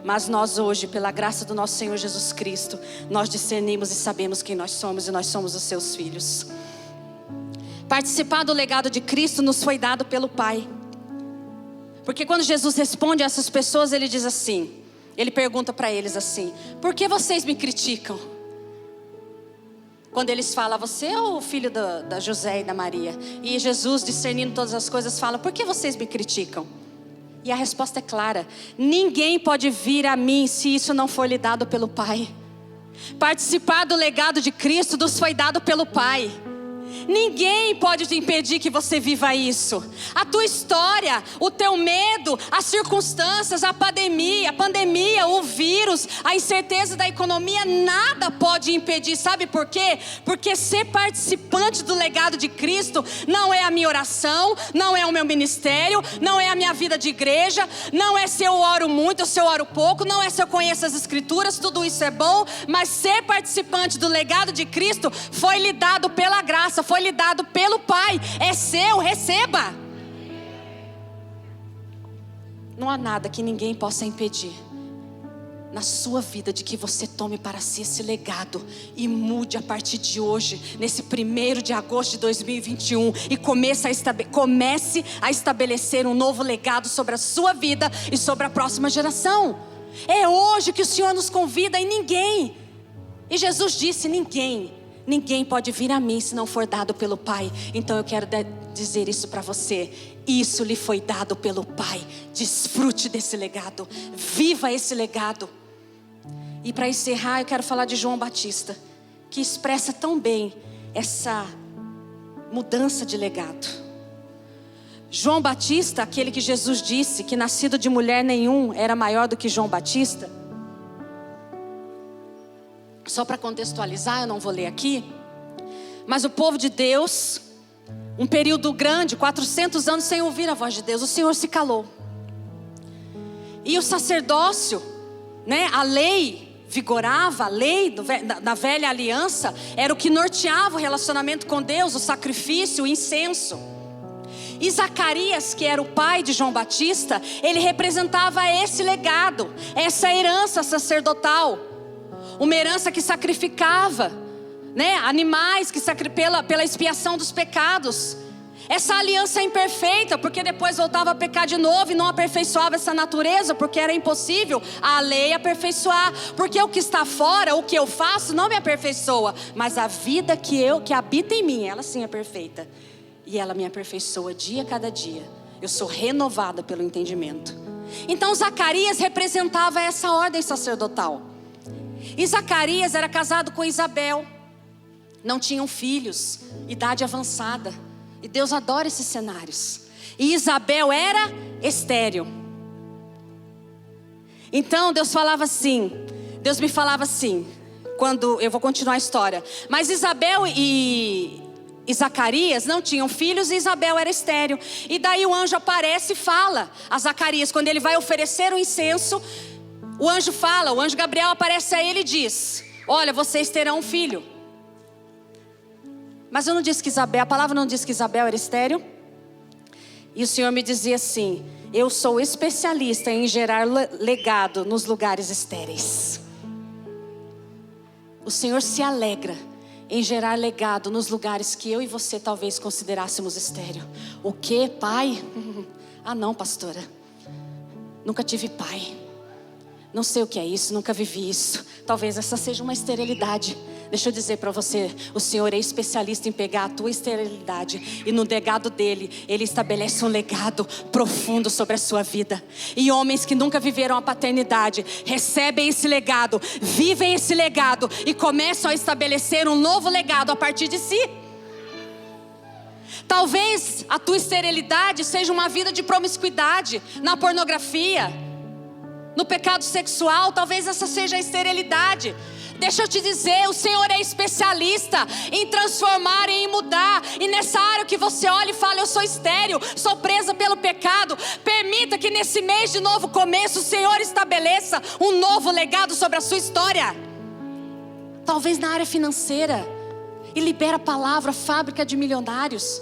Mas nós hoje, pela graça do nosso Senhor Jesus Cristo, nós discernimos e sabemos quem nós somos. E nós somos os seus filhos. Participar do legado de Cristo nos foi dado pelo Pai. Porque quando Jesus responde a essas pessoas, ele diz assim. Ele pergunta para eles assim: por que vocês me criticam? Quando eles falam, você é o filho da José e da Maria. E Jesus, discernindo todas as coisas, fala, por que vocês me criticam? E a resposta é clara. Ninguém pode vir a mim se isso não for lhe dado pelo Pai. Participar do legado de Cristo nos foi dado pelo Pai. Ninguém pode te impedir que você viva isso. A tua história, o teu medo, as circunstâncias, a pandemia, o vírus, a incerteza da economia, nada pode impedir. Sabe por quê? Porque ser participante do legado de Cristo não é a minha oração, não é o meu ministério, não é a minha vida de igreja, não é se eu oro muito ou se eu oro pouco, não é se eu conheço as escrituras, tudo isso é bom, mas ser participante do legado de Cristo foi lhe dado pela graça, foi lhe dado pelo Pai, é seu, receba. Não há nada que ninguém possa impedir na sua vida de que você tome para si esse legado e mude a partir de hoje, nesse 1º de agosto de 2021, e comece a estabelecer um novo legado sobre a sua vida e sobre a próxima geração. É hoje que o Senhor nos convida e ninguém, e Jesus disse, ninguém Ninguém pode vir a mim se não for dado pelo Pai. Então eu quero dizer isso para você. Isso lhe foi dado pelo Pai. Desfrute desse legado. Viva esse legado. E para encerrar, eu quero falar de João Batista, que expressa tão bem essa mudança de legado. João Batista, aquele que Jesus disse que nascido de mulher nenhum era maior do que João Batista. Só para contextualizar, eu não vou ler aqui. Mas o povo de Deus, um período grande, 400 anos sem ouvir a voz de Deus, o Senhor se calou. E o sacerdócio, né, a lei vigorava, a lei da velha aliança, era o que norteava o relacionamento com Deus, o sacrifício, o incenso. E Zacarias, que era o pai de João Batista, ele representava esse legado, essa herança sacerdotal. Uma herança que sacrificava, né, animais pela expiação dos pecados. Essa aliança imperfeita, porque depois voltava a pecar de novo e não aperfeiçoava essa natureza, porque era impossível a lei aperfeiçoar. Porque o que está fora, o que eu faço, não me aperfeiçoa, mas a vida que habita em mim, ela sim é perfeita. E ela me aperfeiçoa dia a cada dia. Eu sou renovada pelo entendimento. Então Zacarias representava essa ordem sacerdotal. E Zacarias era casado com Isabel. Não tinham filhos, idade avançada. E Deus adora esses cenários. E Isabel era estéril. Então Deus me falava assim, quando eu vou continuar a história. Mas Isabel e Zacarias não tinham filhos e Isabel era estéril. E daí o anjo aparece e fala a Zacarias, quando ele vai oferecer o incenso, o anjo Gabriel aparece a ele e diz: olha, vocês terão um filho. Mas eu não disse que a palavra não diz que Isabel era estéril? E o Senhor me dizia assim: eu sou especialista em gerar legado nos lugares estéreis. O Senhor se alegra em gerar legado nos lugares que eu e você talvez considerássemos estéril. O que, pai? Ah não, pastora, nunca tive pai. Não sei o que é isso, nunca vivi isso. Talvez essa seja uma esterilidade. Deixa eu dizer para você, o Senhor é especialista em pegar a tua esterilidade e no legado dele, ele estabelece um legado profundo sobre a sua vida. E homens que nunca viveram a paternidade, recebem esse legado, vivem esse legado e começam a estabelecer um novo legado a partir de si. Talvez a tua esterilidade seja uma vida de promiscuidade, na pornografia, no pecado sexual. Talvez essa seja a esterilidade. Deixa eu te dizer, o Senhor é especialista em transformar e em mudar. E nessa área que você olha e fala: eu sou estéril, sou presa pelo pecado, permita que nesse mês de novo começo o Senhor estabeleça um novo legado sobre a sua história. Talvez na área financeira, e libera a palavra fábrica de milionários.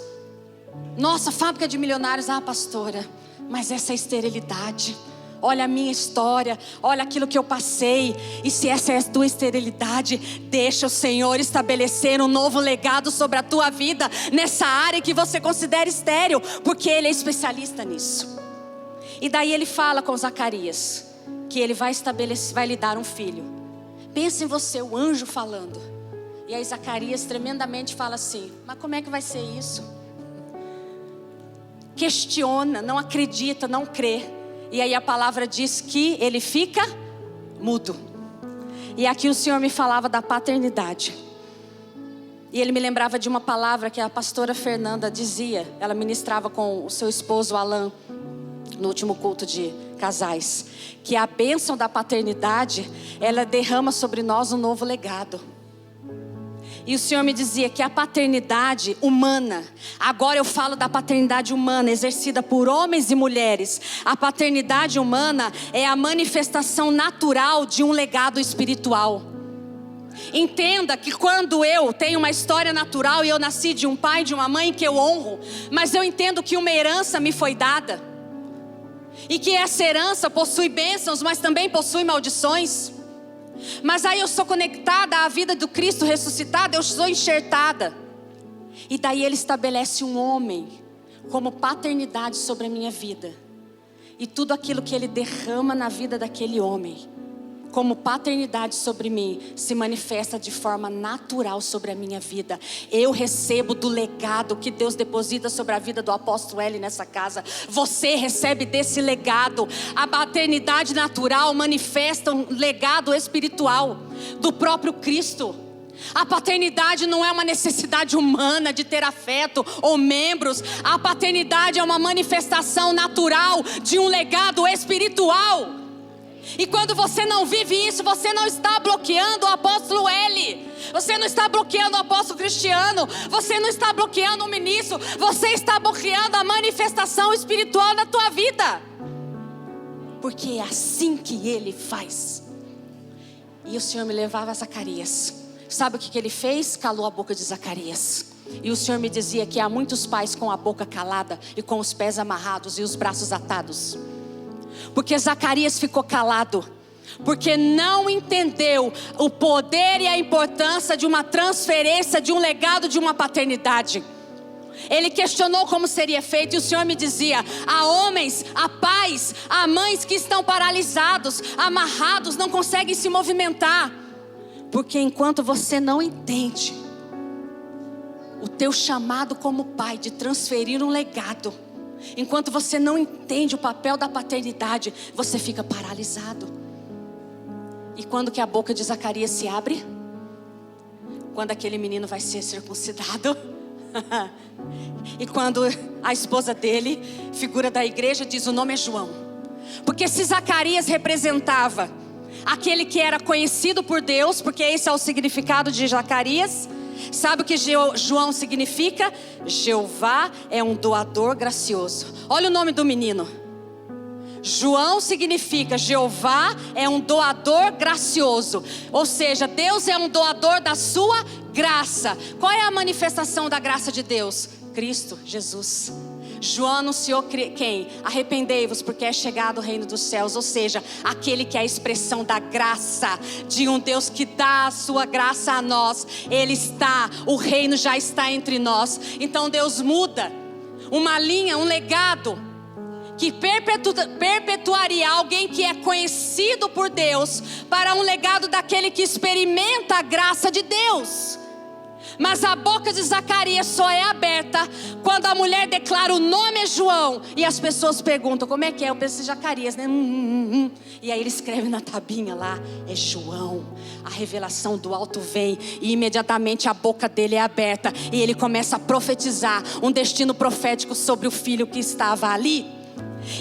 Nossa, fábrica de milionários, pastora, mas essa é esterilidade. Olha a minha história, olha aquilo que eu passei. E se essa é a tua esterilidade, deixa o Senhor estabelecer um novo legado sobre a tua vida, nessa área que você considera estéril, porque Ele é especialista nisso. E daí ele fala com Zacarias que ele vai lhe dar um filho. Pensa em você, o anjo falando. E aí Zacarias tremendamente fala assim: mas como é que vai ser isso? Questiona, não acredita, não crê. E aí a palavra diz que ele fica mudo. E aqui o Senhor me falava da paternidade. E ele me lembrava de uma palavra que a pastora Fernanda dizia. Ela ministrava com o seu esposo Alan no último culto de casais. Que a bênção da paternidade, ela derrama sobre nós um novo legado. E o Senhor me dizia que a paternidade humana, agora eu falo da paternidade humana exercida por homens e mulheres. A paternidade humana é a manifestação natural de um legado espiritual. Entenda que quando eu tenho uma história natural e eu nasci de um pai e de uma mãe que eu honro, mas eu entendo que uma herança me foi dada. E que essa herança possui bênçãos, mas também possui maldições. Mas aí eu sou conectada à vida do Cristo ressuscitado, eu sou enxertada. E daí Ele estabelece um homem como paternidade sobre a minha vida. E tudo aquilo que Ele derrama na vida daquele homem como paternidade sobre mim, se manifesta de forma natural sobre a minha vida. Eu recebo do legado que Deus deposita sobre a vida do apóstolo Eli nessa casa. Você recebe desse legado. A paternidade natural manifesta um legado espiritual do próprio Cristo. A paternidade não é uma necessidade humana de ter afeto ou membros. A paternidade é uma manifestação natural de um legado espiritual. E quando você não vive isso, você não está bloqueando o apóstolo Eli. Você não está bloqueando o apóstolo Cristiano. Você não está bloqueando o ministro. Você está bloqueando a manifestação espiritual na tua vida. Porque é assim que ele faz. E o Senhor me levava a Zacarias. Sabe o que ele fez? Calou a boca de Zacarias. E o Senhor me dizia que há muitos pais com a boca calada e com os pés amarrados e os braços atados. Porque Zacarias ficou calado, porque não entendeu o poder e a importância de uma transferência, de um legado, de uma paternidade. Ele questionou como seria feito, e o Senhor me dizia: há homens, há pais, há mães que estão paralisados, amarrados, não conseguem se movimentar. Porque enquanto você não entende o teu chamado como pai de transferir um legado, enquanto você não entende o papel da paternidade, você fica paralisado. E quando que a boca de Zacarias se abre? Quando aquele menino vai ser circuncidado. E quando a esposa dele, figura da igreja, diz: o nome é João. Porque se Zacarias representava aquele que era conhecido por Deus, porque esse é o significado de Zacarias. Sabe o que João significa? Jeová é um doador gracioso. Olha o nome do menino. João significa Jeová é um doador gracioso. Ou seja, Deus é um doador da sua graça. Qual é a manifestação da graça de Deus? Cristo Jesus. João anunciou quem? Arrependei-vos, porque é chegado o reino dos céus. Ou seja, aquele que é a expressão da graça, de um Deus que dá a sua graça a nós. Ele está, o reino já está entre nós. Então Deus muda uma linha, um legado que perpetuaria alguém que é conhecido por Deus, para um legado daquele que experimenta a graça de Deus. Mas a boca de Zacarias só é aberta quando a mulher declara: o nome é João. E as pessoas perguntam: como é que é? Eu penso em Zacarias, né? E aí ele escreve na tabinha lá: é João. A revelação do alto vem, e imediatamente a boca dele é aberta, e ele começa a profetizar um destino profético sobre o filho que estava ali.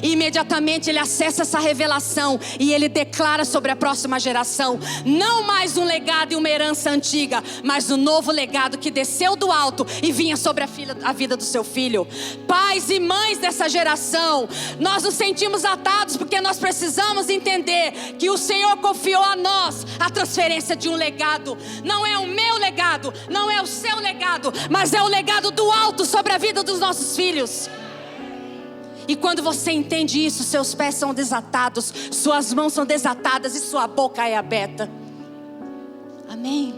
E imediatamente ele acessa essa revelação e ele declara sobre a próxima geração: não mais um legado e uma herança antiga, mas um novo legado que desceu do alto e vinha sobre a vida do seu filho. Pais e mães dessa geração, nós nos sentimos atados porque nós precisamos entender que o Senhor confiou a nós a transferência de um legado. Não é o meu legado, não é o seu legado, mas é o legado do alto sobre a vida dos nossos filhos. E quando você entende isso, seus pés são desatados, suas mãos são desatadas e sua boca é aberta. Amém.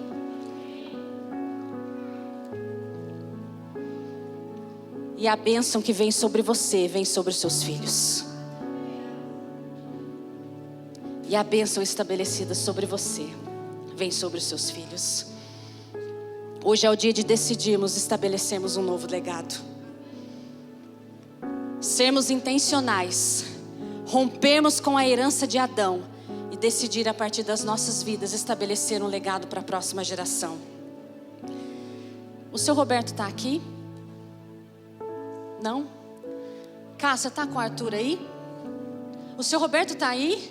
E a bênção que vem sobre você, vem sobre os seus filhos. E a bênção estabelecida sobre você, vem sobre os seus filhos. Hoje é o dia de decidirmos estabelecermos um novo legado. Sermos intencionais, rompermos com a herança de Adão e decidir a partir das nossas vidas estabelecer um legado para a próxima geração. O seu Roberto está aqui? Não? Cássia, está com o Arthur aí? O seu Roberto está aí?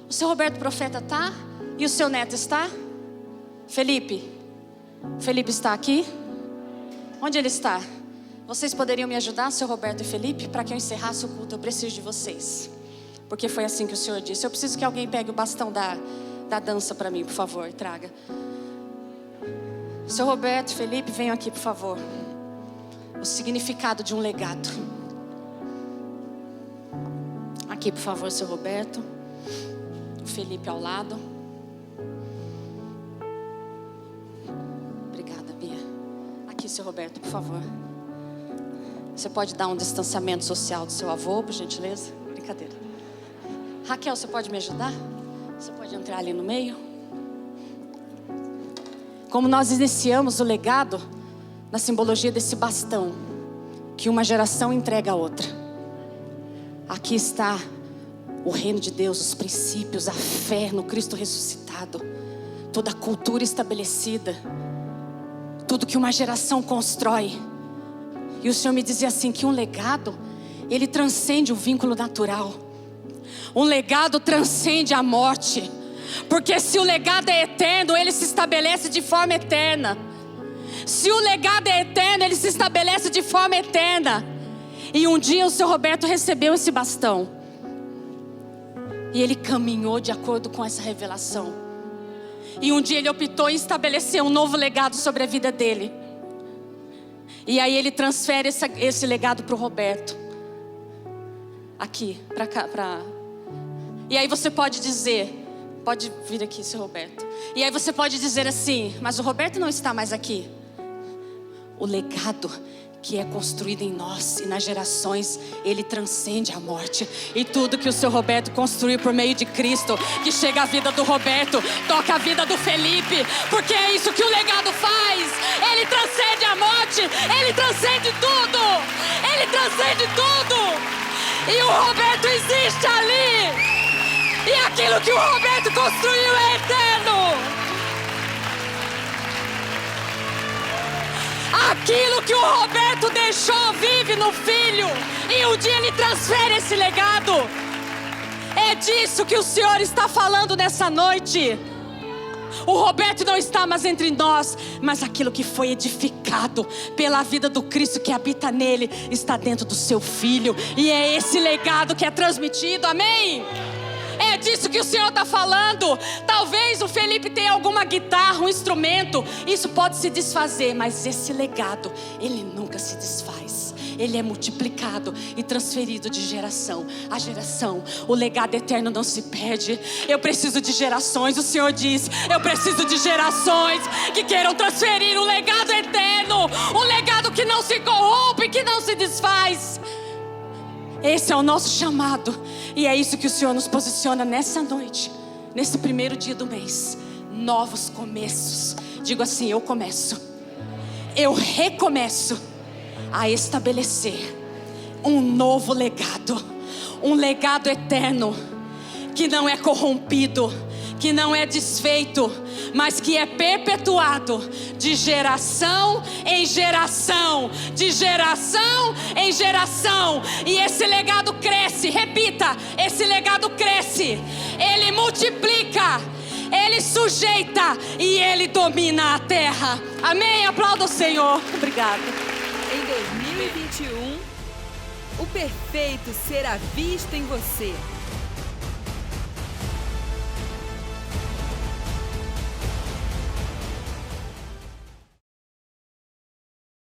O seu Roberto profeta está? E o seu neto está? Felipe? Felipe está aqui? Onde ele está? Vocês poderiam me ajudar, seu Roberto e Felipe, para que eu encerrasse o culto? Eu preciso de vocês, porque foi assim que o Senhor disse. Eu preciso que alguém pegue o bastão da dança para mim, por favor, traga. Seu Roberto e Felipe, venham aqui, por favor. O significado de um legado. Aqui, por favor, seu Roberto. O Felipe ao lado. Obrigada, Bia. Aqui, seu Roberto, por favor. Você pode dar um distanciamento social do seu avô, por gentileza? Brincadeira. Raquel, você pode me ajudar? Você pode entrar ali no meio? Como nós iniciamos o legado na simbologia desse bastão que uma geração entrega a outra. Aqui está o reino de Deus, os princípios, a fé no Cristo ressuscitado, toda a cultura estabelecida, tudo que uma geração constrói. E o Senhor me dizia assim, que um legado, ele transcende o vínculo natural. Um legado transcende a morte, porque se o legado é eterno, ele se estabelece de forma eterna. Se o legado é eterno, ele se estabelece de forma eterna. E um dia o seu Roberto recebeu esse bastão, e ele caminhou de acordo com essa revelação. E um dia ele optou em estabelecer um novo legado sobre a vida dele. E aí ele transfere esse legado para o Roberto. Aqui, para cá, E aí você pode dizer, pode vir aqui, seu Roberto. E aí você pode dizer assim, mas o Roberto não está mais aqui. O legado que é construído em nós e nas gerações, ele transcende a morte. E tudo que o seu Roberto construiu por meio de Cristo, que chega à vida do Roberto, toca a vida do Felipe, porque é isso que o legado faz. Ele transcende a morte, ele transcende tudo, ele transcende tudo. E o Roberto existe ali, e aquilo que o Roberto construiu é eterno. Aquilo que o Roberto deixou vive no filho, e um dia ele transfere esse legado. É disso que o Senhor está falando nessa noite. O Roberto não está mais entre nós, mas aquilo que foi edificado pela vida do Cristo que habita nele está dentro do seu filho, e é esse legado que é transmitido, amém? É disso que o Senhor está falando. Talvez o Felipe tenha alguma guitarra, um instrumento, isso pode se desfazer, mas esse legado, ele nunca se desfaz. Ele é multiplicado e transferido de geração a geração. O legado eterno não se perde. Eu preciso de gerações, o Senhor diz, eu preciso de gerações que queiram transferir um legado eterno, um legado que não se corrompe, que não se desfaz. Esse é o nosso chamado, e é isso que o Senhor nos posiciona nessa noite, nesse primeiro dia do mês. Novos começos. Digo assim, eu começo, eu recomeço a estabelecer um novo legado, um legado eterno, que não é corrompido, que não é desfeito, mas que é perpetuado de geração em geração, de geração em geração. E esse legado cresce, repita, esse legado cresce, ele multiplica, ele sujeita e ele domina a terra. Amém? Aplauda o Senhor. Obrigada. Em 2021, o perfeito será visto em você.